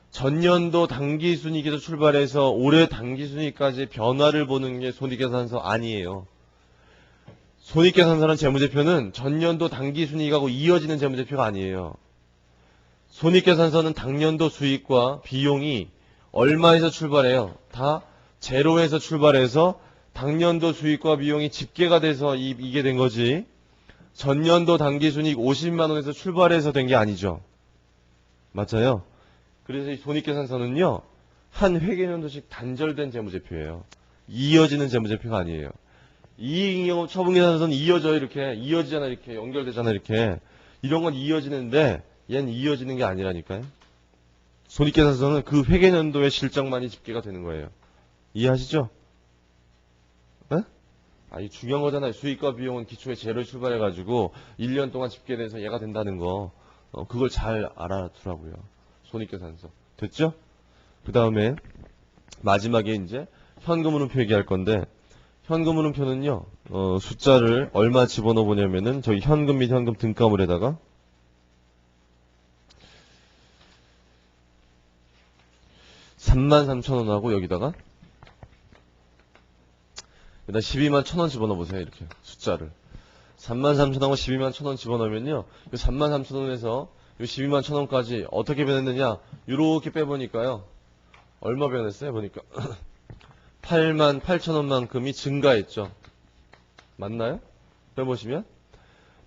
전년도 당기순이익에서 출발해서 올해 당기순이익까지의 변화를 보는 게 손익계산서 아니에요. 손익계산서는 재무제표는 전년도 당기순이익하고 이어지는 재무제표가 아니에요. 손익계산서는 당년도 수익과 비용이 얼마에서 출발해요? 다 제로에서 출발해서 당년도 수익과 비용이 집계가 돼서 이게 된 거지. 전년도 당기순이익 50만 원에서 출발해서 된 게 아니죠. 맞아요? 그래서 이 손익계산서는요. 한 회계연도씩 단절된 재무제표예요. 이어지는 재무제표가 아니에요. 이익잉여금 처분계산서는 이어져요. 이렇게 이어지잖아. 이렇게 연결되잖아. 이렇게 이런 건 이어지는데 얘는 이어지는 게 아니라니까요. 손익계산서는 그 회계연도의 실적만이 집계가 되는 거예요. 이해하시죠? 네? 이 중요한 거잖아요. 수익과 비용은 기초에 제로 출발해가지고 1년 동안 집계돼서 얘가 된다는 거. 그걸 잘 알아두라고요. 손익계산서. 됐죠? 그 다음에 마지막에 이제 현금흐름표 얘기할 건데 현금흐름표는요. 숫자를 얼마 집어넣어 보냐면은 저기 현금 및 현금 등가물에다가 33,000원하고 여기다가 12만 1,000원 집어넣어 보세요. 이렇게 숫자를 33,000원하고 12만 1,000원 집어넣으면요. 33,000원에서 요 12만 1,000원까지 어떻게 변했느냐? 이렇게 빼보니까요. 얼마 변했어요? 보니까 8만 8,000원만큼이 증가했죠. 맞나요? 빼보시면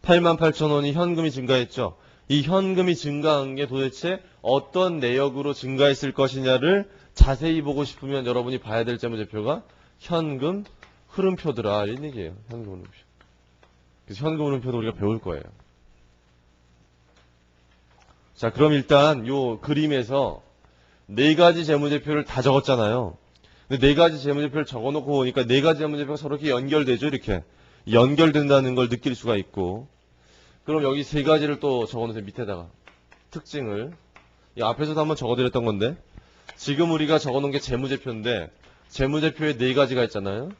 8만 8,000원이 현금이 증가했죠. 이 현금이 증가한 게 도대체 어떤 내역으로 증가했을 것이냐를 자세히 보고 싶으면 여러분이 봐야 될 재무제표가 현금 흐름표더라 이런 얘기예요. 현금 흐름표. 그래서 현금 흐름표도 우리가 배울 거예요. 자, 그럼 일단 요 그림에서 네 가지 재무제표를 다 적었잖아요. 근데 네 가지 재무제표를 적어놓고 보니까 네 가지 재무제표가 서로 이렇게 연결되죠. 이렇게 연결된다는 걸 느낄 수가 있고. 그럼 여기 세 가지를 또 적어놓으세요. 밑에다가 특징을. 이 앞에서도 한번 적어드렸던 건데 지금 우리가 적어놓은 게 재무제표인데 재무제표에 네 가지가 있잖아요.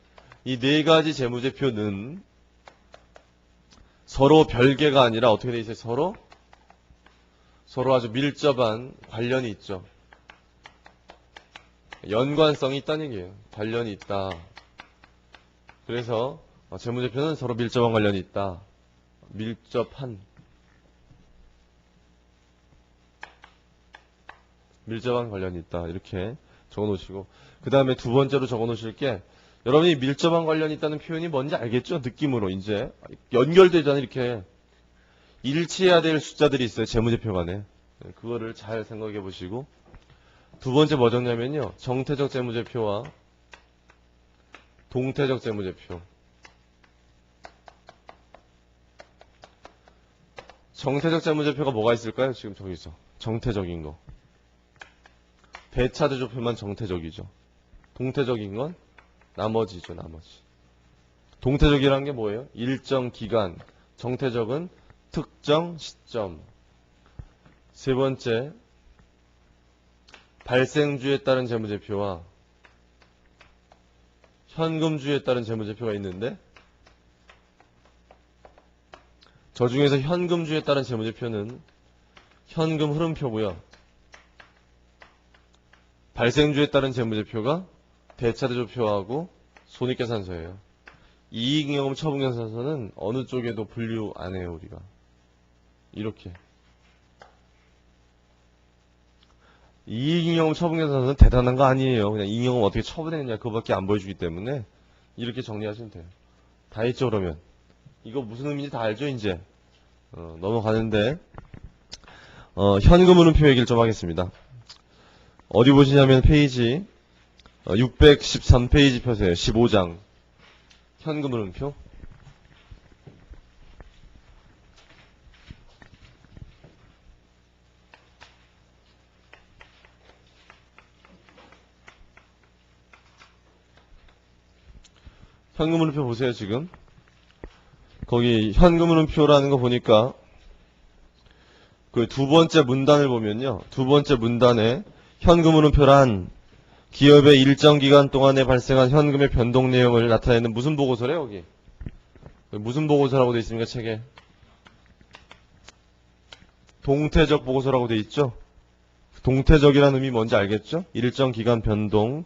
이 네 가지 재무제표는 서로 별개가 아니라 어떻게 돼 있어요? 서로 아주 밀접한 관련이 있죠. 연관성이 있다는 얘기예요. 관련이 있다. 그래서 재무제표는 서로 밀접한 관련이 있다. 밀접한 관련이 있다. 이렇게 적어놓으시고 그 다음에 두 번째로 적어놓으실 게 여러분이 밀접한 관련이 있다는 표현이 뭔지 알겠죠? 느낌으로 이제 연결되잖아요. 이렇게 일치해야 될 숫자들이 있어요. 재무제표 간에. 그거를 잘 생각해 보시고 두 번째 뭐 적냐면요. 정태적 재무제표와 동태적 재무제표. 정태적 재무제표가 뭐가 있을까요? 지금 저기서. 정태적인 거. 대차대조표만 정태적이죠. 동태적인 건 나머지죠. 나머지. 동태적이라는 게 뭐예요? 일정 기간. 정태적은 특정 시점. 세 번째, 발생주에 따른 재무제표와 현금주에 따른 재무제표가 있는데 저 중에서 현금주에 따른 재무제표는 현금 흐름표고요. 발생주에 따른 재무제표가 대차대조표하고 손익계산서예요. 이익잉여금 처분계산서는 어느 쪽에도 분류 안 해요, 우리가. 이렇게. 이익잉여금 처분계산서는 대단한 거 아니에요. 그냥 잉여금 어떻게 처분했느냐 그거밖에 안 보여주기 때문에 이렇게 정리하시면 돼요. 다 했죠, 그러면. 이거 무슨 의미인지 다 알죠, 이제. 넘어가는데 현금 흐름표 얘기를 좀 하겠습니다. 어디 보시냐면 페이지 613페이지 펴세요. 15장 현금 흐름표. 현금 흐름표 보세요. 지금 거기 현금 흐름표라는 거 보니까 그 두 번째 문단을 보면요. 두 번째 문단에 현금 흐름표란 기업의 일정 기간 동안에 발생한 현금의 변동 내용을 나타내는 무슨 보고서래요, 여기? 무슨 보고서라고 되어 있습니까, 책에? 동태적 보고서라고 되어 있죠? 동태적이라는 의미 뭔지 알겠죠? 일정 기간 변동,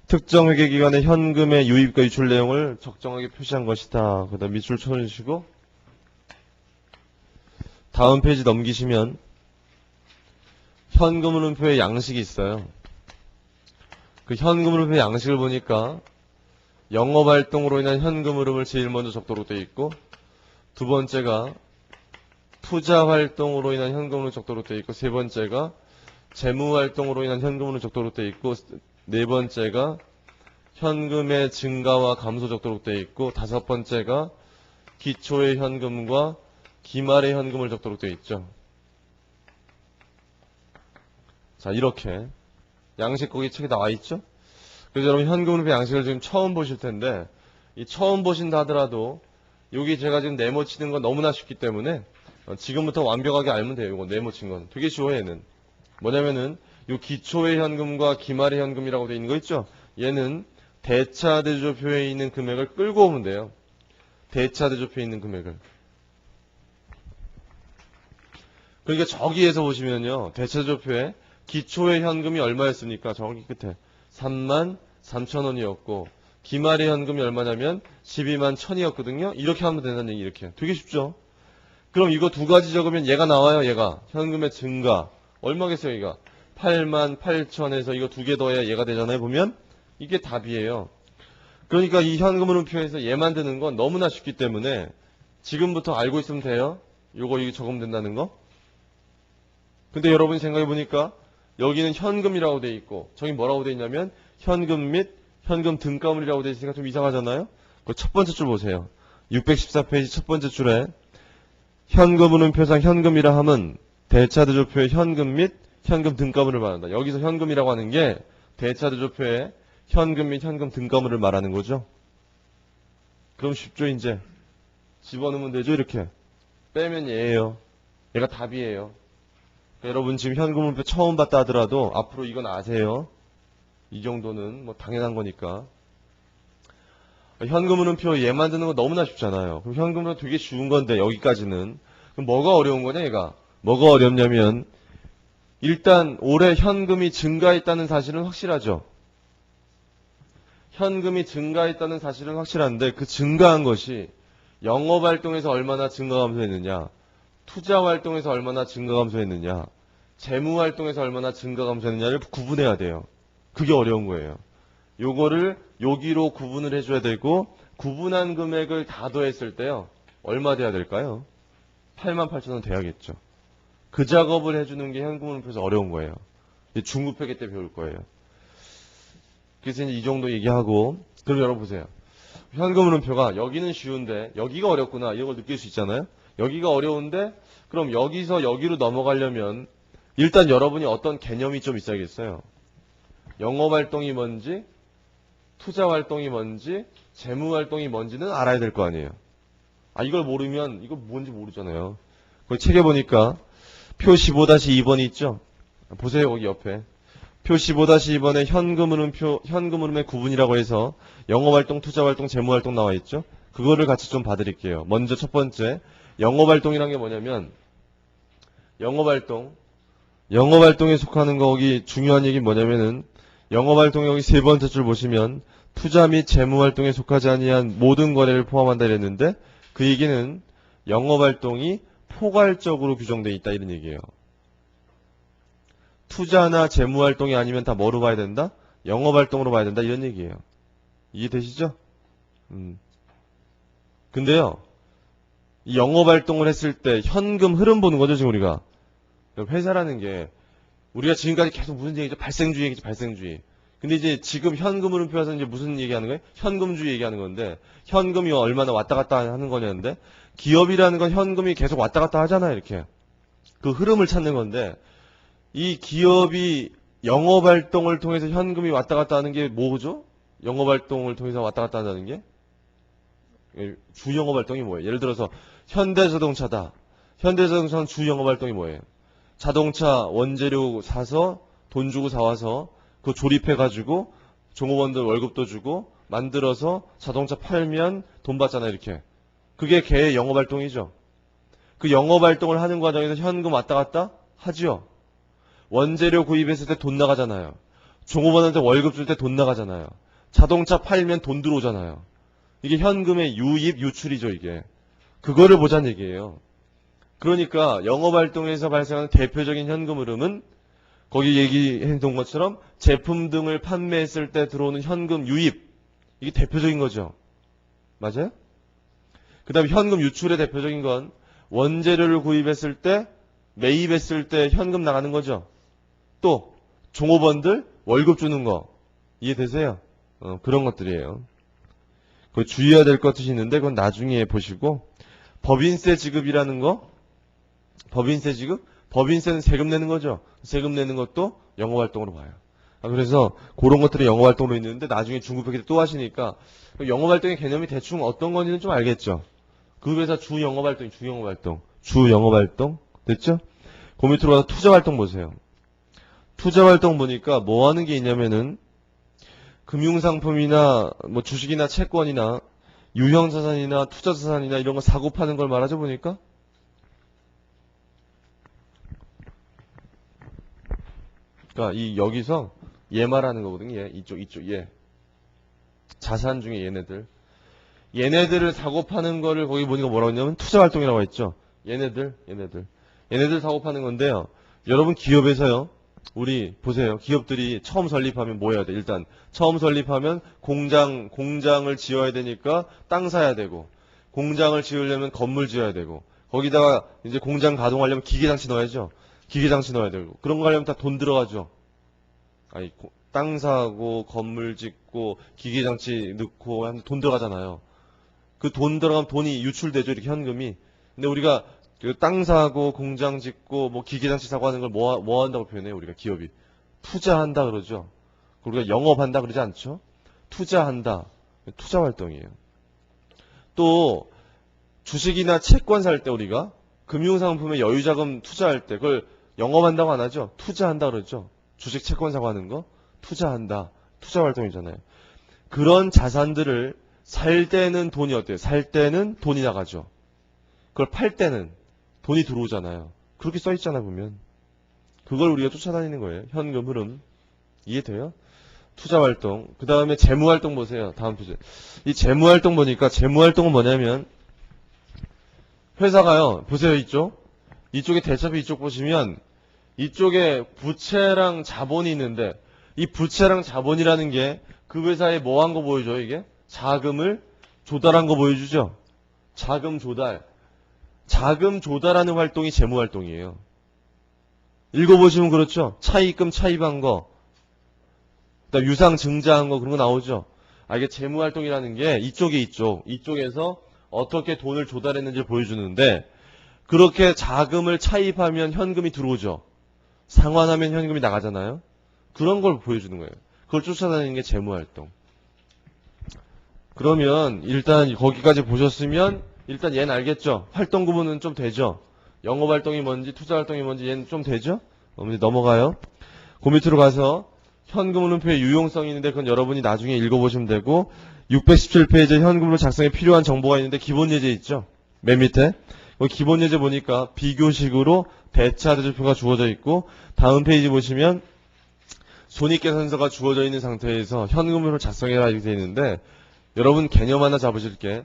특정 회계 기간의 현금의 유입과 유출 내용을 적정하게 표시한 것이다. 그 다음 밑줄 쳐주시고 다음 페이지 넘기시면 현금 흐름표의 양식이 있어요. 그 현금 흐름표의 양식을 보니까 영업활동으로 인한 현금 흐름을 제일 먼저 적도록 되어 있고 두 번째가 투자활동으로 인한 현금 흐름을 적도록 되어 있고 세 번째가 재무활동으로 인한 현금 흐름을 적도록 되어 있고 네 번째가 현금의 증가와 감소 적도록 되어 있고 다섯 번째가 기초의 현금과 기말의 현금을 적도록 되어 있죠. 자, 이렇게 양식 거기 책에 나와 있죠? 그래서 여러분 현금 흐름표 양식을 지금 처음 보실 텐데 이 처음 보신다 하더라도 여기 제가 지금 네모치는 건 너무나 쉽기 때문에 지금부터 완벽하게 알면 돼요. 이거 네모친 건 되게 쉬워요. 얘는 뭐냐면은 요 기초의 현금과 기말의 현금이라고 되어 있는 거 있죠? 얘는 대차대조표에 있는 금액을 끌고 오면 돼요. 대차대조표에 있는 금액을. 그러니까 저기에서 보시면요. 대차대조표에 기초의 현금이 얼마였습니까? 저기 끝에 33,000원이었고 기말의 현금이 얼마냐면 121,000원이었거든요. 이렇게 하면 된다는 얘기. 이렇게 되게 쉽죠? 그럼 이거 두 가지 적으면 얘가 나와요. 얘가 현금의 증가 얼마겠어요? 얘가 88,000에서 이거 두 개 더해야 얘가 되잖아요. 보면 이게 답이에요. 그러니까 이 현금 흐름표에서 얘 만드는 건 너무나 쉽기 때문에 지금부터 알고 있으면 돼요. 요거 이거 적으면 된다는 거. 근데 여러분이 생각해 보니까 여기는 현금이라고 돼 있고 저기 뭐라고 돼 있냐면 현금 및 현금 등가물이라고 되어 있으니까 좀 이상하잖아요? 그 첫 번째 줄 보세요. 614페이지 첫 번째 줄에 현금 흐름표상 현금이라 함은 대차대조표의 현금 및 현금 등가물을 말한다. 여기서 현금이라고 하는 게 대차대조표의 현금 및 현금 등가물을 말하는 거죠. 그럼 쉽죠, 이제. 집어넣으면 되죠, 이렇게. 빼면 얘예요. 얘가 답이에요. 여러분 지금 현금 흐름표 처음 봤다 하더라도 앞으로 이건 아세요. 이 정도는 뭐 당연한 거니까. 현금 흐름표 얘 만드는 거 너무나 쉽잖아요. 그럼 현금 흐름표 되게 쉬운 건데 여기까지는. 그럼 뭐가 어려운 거냐 얘가. 뭐가 어렵냐면 일단 올해 현금이 증가했다는 사실은 확실하죠. 현금이 증가했다는 사실은 확실한데 그 증가한 것이 영업활동에서 얼마나 증가감소했느냐, 투자활동에서 얼마나 증가감소했느냐, 재무활동에서 얼마나 증가감소했느냐를 구분해야 돼요. 그게 어려운 거예요. 요거를 여기로 구분을 해줘야 되고 구분한 금액을 다 더했을 때요. 얼마 돼야 될까요? 88,000원 돼야겠죠. 그 작업을 해주는 게 현금 흐름표에서 어려운 거예요. 중급회계 때 배울 거예요. 그래서 이제 이 정도 얘기하고 그럼 여러분 보세요. 현금 흐름표가 여기는 쉬운데 여기가 어렵구나 이런 걸 느낄 수 있잖아요. 여기가 어려운데 그럼 여기서 여기로 넘어가려면 일단 여러분이 어떤 개념이 좀 있어야겠어요. 영업활동이 뭔지 투자활동이 뭔지 재무활동이 뭔지는 알아야 될 거 아니에요. 아 이걸 모르면 이거 뭔지 모르잖아요. 거기 책에 보니까 표 15-2번이 있죠. 보세요 거기 옆에. 표 15-2번에 현금 흐름의 구분이라고 해서 영업활동, 투자활동, 재무활동 나와 있죠. 그거를 같이 좀 봐드릴게요. 먼저 첫 번째 영업활동이란 게 뭐냐면 영업활동에 속하는 거기 중요한 얘기는 뭐냐면은 영업활동 여기 세 번째 줄 보시면 투자 및 재무활동에 속하지 아니한 모든 거래를 포함한다 이랬는데 그 얘기는 영업활동이 포괄적으로 규정되어 있다 이런 얘기예요. 투자나 재무활동이 아니면 다 뭐로 봐야 된다? 영업활동으로 봐야 된다 이런 얘기예요. 이해되시죠? 근데요. 이 영업활동을 했을 때 현금 흐름 보는 거죠 지금 우리가. 회사라는 게 우리가 지금까지 계속 무슨 얘기죠? 발생주의 얘기죠 발생주의. 근데 이제 지금 현금 흐름표에서 이제 무슨 얘기하는 거예요? 현금주의 얘기하는 건데 현금이 얼마나 왔다 갔다 하는 거냐는데 기업이라는 건 현금이 계속 왔다 갔다 하잖아요 이렇게. 그 흐름을 찾는 건데 이 기업이 영업활동을 통해서 현금이 왔다 갔다 하는 게 뭐죠? 영업활동을 통해서 왔다 갔다 한다는 게? 주 영업활동이 뭐예요? 예를 들어서 현대자동차다. 현대자동차는 주 영업활동이 뭐예요? 자동차 원재료 사서 돈 주고 사와서 그거 조립해가지고 종업원들 월급도 주고 만들어서 자동차 팔면 돈 받잖아요 이렇게. 그게 걔의 영업활동이죠. 그 영업활동을 하는 과정에서 현금 왔다 갔다 하지요. 원재료 구입했을 때 돈 나가잖아요. 종업원한테 월급 줄 때 돈 나가잖아요. 자동차 팔면 돈 들어오잖아요. 이게 현금의 유입, 유출이죠, 이게. 그거를 보자는 얘기예요. 그러니까 영업활동에서 발생하는 대표적인 현금 흐름은 거기 얘기했던 것처럼 제품 등을 판매했을 때 들어오는 현금 유입. 이게 대표적인 거죠. 맞아요? 그 다음에 현금 유출의 대표적인 건 원재료를 구입했을 때, 매입했을 때 현금 나가는 거죠. 또 종업원들 월급 주는 거 이해되세요? 그런 것들이에요. 그 주의해야 될 것이 있는데 그건 나중에 보시고 법인세 지급이라는 거 법인세 지급? 법인세는 세금 내는 거죠. 세금 내는 것도 영업활동으로 봐요. 그래서 그런 것들이 영업활동으로 있는데 나중에 중급회계 때 또 하시니까 영업활동의 개념이 대충 어떤 건지는 좀 알겠죠. 그 회사 주 영업활동 됐죠? 그 밑으로 가서 투자활동 보세요. 투자활동 보니까 뭐 하는 게 있냐면은 금융상품이나 뭐 주식이나 채권이나 유형자산이나 투자자산이나 이런 거 사고 파는 걸 말하죠 보니까. 그러니까 이 여기서 얘 말하는 거거든요. 얘 이쪽 얘 자산 중에 얘네들을 사고 파는 거를 거기 보니까 뭐라고 했냐면 투자활동이라고 했죠. 얘네들 사고 파는 건데요. 여러분 기업에서요. 우리 보세요. 기업들이 처음 설립하면 뭐 해야 돼? 일단 처음 설립하면 공장을 지어야 되니까 땅 사야 되고 공장을 지으려면 건물 지어야 되고 거기다가 이제 공장 가동하려면 기계장치 넣어야죠. 기계장치 넣어야 되고 그런 거 하려면 다 돈 들어가죠. 아니 땅 사고, 건물 짓고, 기계장치 넣고, 하면 돈 들어가잖아요. 그 돈 들어가면 돈이 유출되죠, 이렇게 현금이. 근데 우리가 그 땅 사고, 공장 짓고, 뭐 기계장치 사고 하는 걸 뭐 한다고 표현해요, 우리가 기업이? 투자한다 그러죠. 우리가 영업한다 그러지 않죠? 투자한다. 투자 활동이에요. 또, 주식이나 채권 살 때 우리가 금융상품에 여유자금 투자할 때 그걸 영업한다고 안 하죠? 투자한다 그러죠. 주식 채권 사고 하는 거 투자한다. 투자 활동이잖아요. 그런 자산들을 살 때는 돈이 어때요? 살 때는 돈이 나가죠. 그걸 팔 때는 돈이 들어오잖아요. 그렇게 써 있잖아 보면. 그걸 우리가 쫓아다니는 거예요. 현금 흐름. 이해돼요? 투자 활동. 그 다음에 재무 활동 보세요. 다음 페이지. 이 재무 활동 보니까 재무 활동은 뭐냐면 회사가요. 보세요 이쪽. 이쪽에 대차비 이쪽 보시면 이쪽에 부채랑 자본이 있는데 이 부채랑 자본이라는 게 그 회사에 뭐 한 거 보여줘요 이게? 자금을 조달한 거 보여주죠? 자금 조달. 자금 조달하는 활동이 재무 활동이에요. 읽어보시면 그렇죠? 차입금 차입한 거. 그다음 유상 증자한 거 그런 거 나오죠? 아 이게 재무 활동이라는 게 이쪽에 이쪽에서 어떻게 돈을 조달했는지 보여주는데 그렇게 자금을 차입하면 현금이 들어오죠. 상환하면 현금이 나가잖아요. 그런 걸 보여주는 거예요. 그걸 쫓아다니는 게 재무활동. 그러면 일단 거기까지 보셨으면 일단 얘는 알겠죠. 활동 구분은 좀 되죠. 영업활동이 뭔지 투자활동이 뭔지 얘는 좀 되죠. 이제 넘어가요. 그 밑으로 가서 현금 흐름표의 유용성이 있는데 그건 여러분이 나중에 읽어보시면 되고 617페이지에 현금으로 작성에 필요한 정보가 있는데 기본 예제 있죠. 맨 밑에. 기본 예제 보니까 비교식으로 대차 대조표가 주어져 있고 다음 페이지 보시면 손익계산서가 주어져 있는 상태에서 현금으로 작성해라 이렇게 되어 있는데 여러분 개념 하나 잡으실게.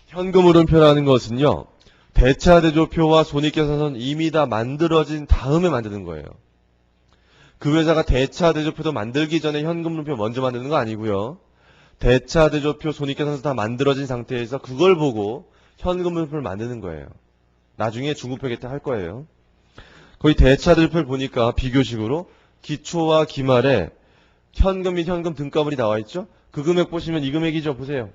현금 흐름표라는 것은요. 대차 대조표와 손익계산서는 이미 다 만들어진 다음에 만드는 거예요. 그 회사가 대차 대조표도 만들기 전에 현금 흐름표 먼저 만드는 거 아니고요. 대차 대조표 손익계산서 다 만들어진 상태에서 그걸 보고 현금 흐름표를 만드는 거예요. 나중에 중급회계 때 할 거예요. 거기 대차 대조표를 보니까 비교식으로 기초와 기말에 현금 및 현금 등가물이 나와 있죠. 그 금액 보시면 이 금액이죠. 보세요.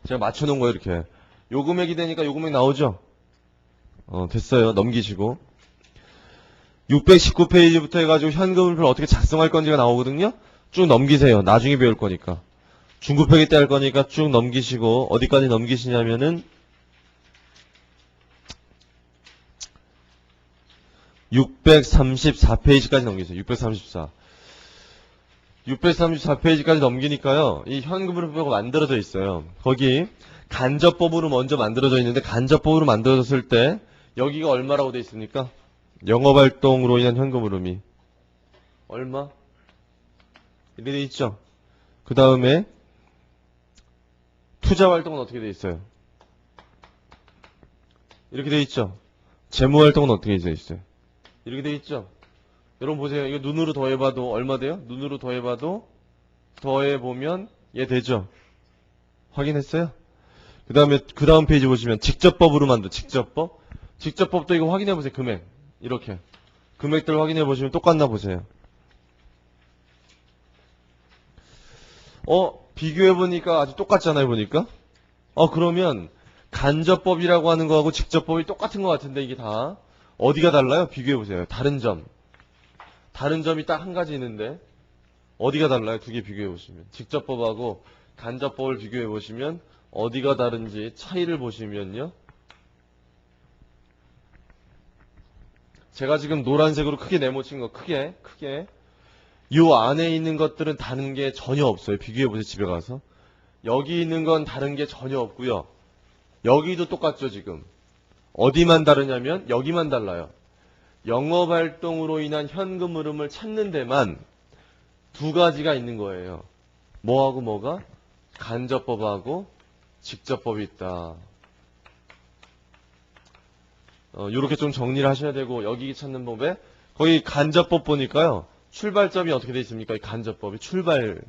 제가 맞춰놓은 거예요. 이렇게. 요 금액이 되니까 요 금액 나오죠. 됐어요. 넘기시고 619페이지부터 해가지고 현금 흐름표를 어떻게 작성할 건지가 나오거든요. 쭉 넘기세요. 나중에 배울 거니까. 중급회계 때 할 거니까 쭉 넘기시고 어디까지 넘기시냐면은 634페이지까지 넘기세요. 634페이지까지 넘기니까요. 이 현금 흐름표가 만들어져 있어요. 거기 간접법으로 먼저 만들어져 있는데 간접법으로 만들어졌을 때 여기가 얼마라고 돼 있습니까? 영업활동으로 인한 현금 흐름이 얼마? 이렇게 돼 있죠. 그 다음에 투자활동은 어떻게 돼 있어요? 이렇게 돼 있죠. 재무활동은 어떻게 돼 있어요? 이렇게 돼 있죠. 여러분 보세요. 이거 눈으로 더해봐도 얼마 돼요? 눈으로 더해봐도 더해보면 얘 되죠. 확인했어요? 그 다음 페이지 보시면 직접법으로 만든 직접법. 직접법도 이거 확인해보세요. 금액. 이렇게. 금액들 확인해보시면 똑같나 보세요. 비교해보니까 아주 똑같잖아요. 보니까. 그러면 간접법이라고 하는 거하고 직접법이 똑같은 것 같은데 이게 다. 어디가 달라요? 비교해보세요. 다른 점. 다른 점이 딱 한 가지 있는데 어디가 달라요? 두 개 비교해보시면. 직접법하고 간접법을 비교해보시면 어디가 다른지 차이를 보시면요. 제가 지금 노란색으로 크게 네모친 거 크게 요 안에 있는 것들은 다른 게 전혀 없어요. 비교해보세요. 집에 가서. 여기 있는 건 다른 게 전혀 없고요. 여기도 똑같죠. 지금. 어디만 다르냐면 여기만 달라요. 영업활동으로 인한 현금 흐름을 찾는 데만 두 가지가 있는 거예요. 뭐하고 뭐가? 간접법하고 직접법이 있다. 요렇게 좀 정리를 하셔야 되고 여기 찾는 법에 거기 간접법 보니까요. 출발점이 어떻게 되어 있습니까? 이 간접법이 출발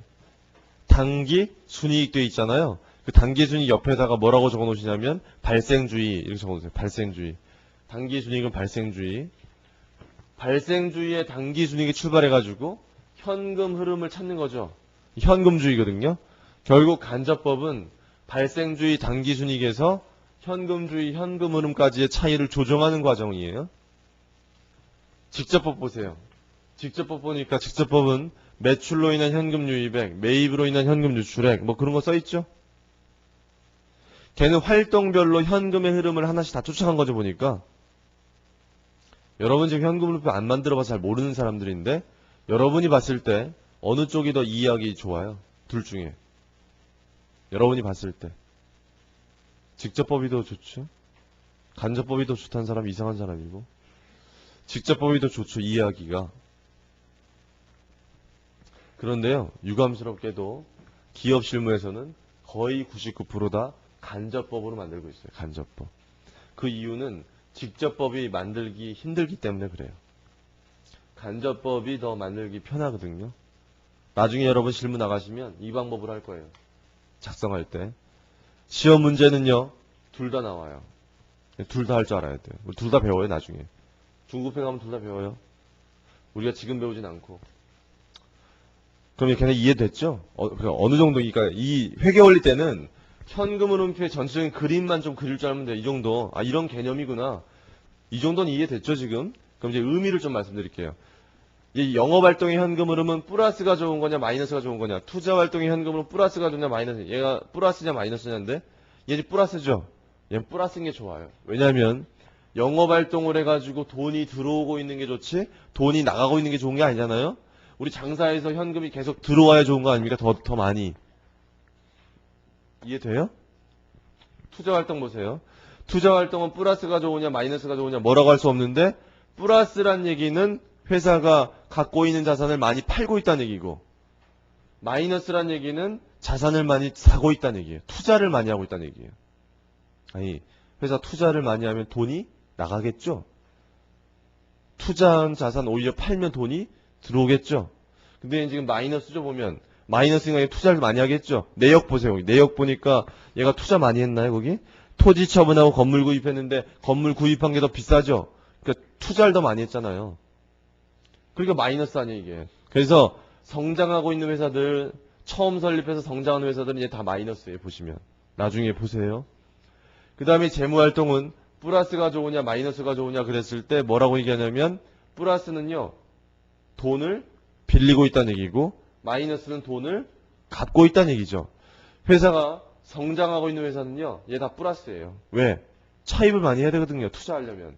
단기 순이익 되어 있잖아요. 그 단기 순이익 옆에다가 뭐라고 적어 놓으시냐면 발생주의 이렇게 적어 놓으세요. 발생주의. 단기 순이익은 발생주의. 발생주의의 단기순이익이 출발해가지고 현금 흐름을 찾는 거죠. 현금주의거든요. 결국 간접법은 발생주의 단기순이익에서 현금주의 현금 흐름까지의 차이를 조정하는 과정이에요. 직접법 보세요. 직접법 보니까 직접법은 매출로 인한 현금 유입액, 매입으로 인한 현금 유출액 뭐 그런 거 써있죠. 걔는 활동별로 현금의 흐름을 하나씩 다 쫓아간 거죠 보니까. 여러분 지금 현금 흐름표 안 만들어봐서 잘 모르는 사람들인데 여러분이 봤을 때 어느 쪽이 더 이해하기 좋아요? 둘 중에. 여러분이 봤을 때. 직접법이 더 좋죠? 간접법이 더 좋다는 사람이 이상한 사람이고. 직접법이 더 좋죠, 이해하기가. 그런데요, 유감스럽게도 기업 실무에서는 거의 99%다 간접법으로 만들고 있어요, 간접법. 그 이유는 직접법이 만들기 힘들기 때문에 그래요. 간접법이 더 만들기 편하거든요. 나중에 여러분 실무 나가시면 이 방법으로 할 거예요. 작성할 때. 시험 문제는요, 둘 다 나와요. 둘 다 할 줄 알아야 돼요. 둘 다 배워요, 나중에. 중급회 가면 둘 다 배워요. 우리가 지금 배우진 않고. 그럼 걔네 이해됐죠? 어느 정도, 그러니까 이 회계 원리 때는 현금 흐름표의 전체적인 그림만 좀 그릴 줄 알면 돼. 이 정도. 아, 이런 개념이구나. 이 정도는 이해됐죠, 지금? 그럼 이제 의미를 좀 말씀드릴게요. 이 영업활동의 현금 흐름은 플러스가 좋은 거냐, 마이너스가 좋은 거냐. 투자활동의 현금 흐름은 플러스가 좋냐, 마이너스. 얘가 플러스냐, 마이너스냐인데, 얘는 플러스죠? 얘는 플러스인 게 좋아요. 왜냐면, 영업활동을 해가지고 돈이 들어오고 있는 게 좋지, 돈이 나가고 있는 게 좋은 게 아니잖아요? 우리 장사에서 현금이 계속 들어와야 좋은 거 아닙니까? 더 많이. 이해돼요? 투자활동 보세요. 투자활동은 플러스가 좋으냐 마이너스가 좋으냐 뭐라고 할 수 없는데 플러스란 얘기는 회사가 갖고 있는 자산을 많이 팔고 있다는 얘기고 마이너스란 얘기는 자산을 많이 사고 있다는 얘기예요. 투자를 많이 하고 있다는 얘기예요. 아니 회사 투자를 많이 하면 돈이 나가겠죠. 투자한 자산 오히려 팔면 돈이 들어오겠죠. 근데 지금 마이너스죠 보면 마이너스니까 투자를 많이 하겠죠. 내역 보세요. 내역 보니까 얘가 투자 많이 했나요 거기? 토지 처분하고 건물 구입했는데 건물 구입한 게 더 비싸죠. 그러니까 투자를 더 많이 했잖아요. 그러니까 마이너스 아니에요 이게. 그래서 성장하고 있는 회사들 처음 설립해서 성장하는 회사들은 이제 다 마이너스예요 보시면. 나중에 보세요. 그 다음에 재무활동은 플러스가 좋으냐 마이너스가 좋으냐 그랬을 때 뭐라고 얘기하냐면 플러스는요 돈을 빌리고 있다는 얘기고 마이너스는 돈을 갚고 있다는 얘기죠. 회사가 성장하고 있는 회사는요 얘 다 플러스예요. 왜? 차입을 많이 해야 되거든요. 투자하려면.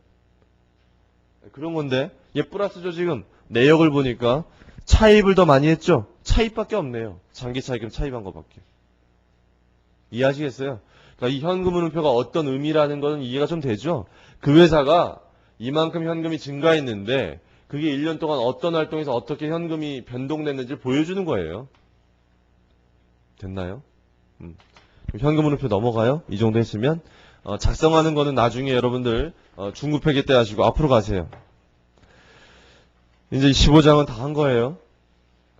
그런 건데 얘 플러스죠 지금. 내역을 보니까 차입을 더 많이 했죠. 차입밖에 없네요. 장기 차입금 차입한 것밖에. 이해하시겠어요? 그러니까 이 현금 흐름표가 어떤 의미라는 거는 이해가 좀 되죠. 그 회사가 이만큼 현금이 증가했는데 그게 1년 동안 어떤 활동에서 어떻게 현금이 변동됐는지 보여주는 거예요. 됐나요? 현금 흐름표 넘어가요. 이 정도 했으면 작성하는 거는 나중에 여러분들 중급회계 때 하시고 앞으로 가세요. 이제 15장은 다 한 거예요.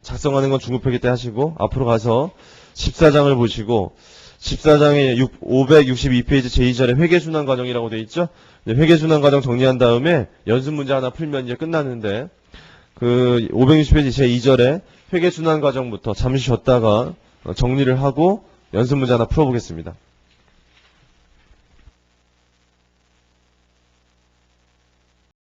작성하는 건 중급회계 때 하시고 앞으로 가서 14장을 보시고 14장에 562페이지 제2절에 회계순환 과정이라고 되어 있죠. 회계순환 과정 정리한 다음에 연습 문제 하나 풀면 이제 끝나는데 그 560페이지 제2절에 회계순환 과정부터 잠시 쉬었다가 정리를 하고 연습 문제 하나 풀어보겠습니다.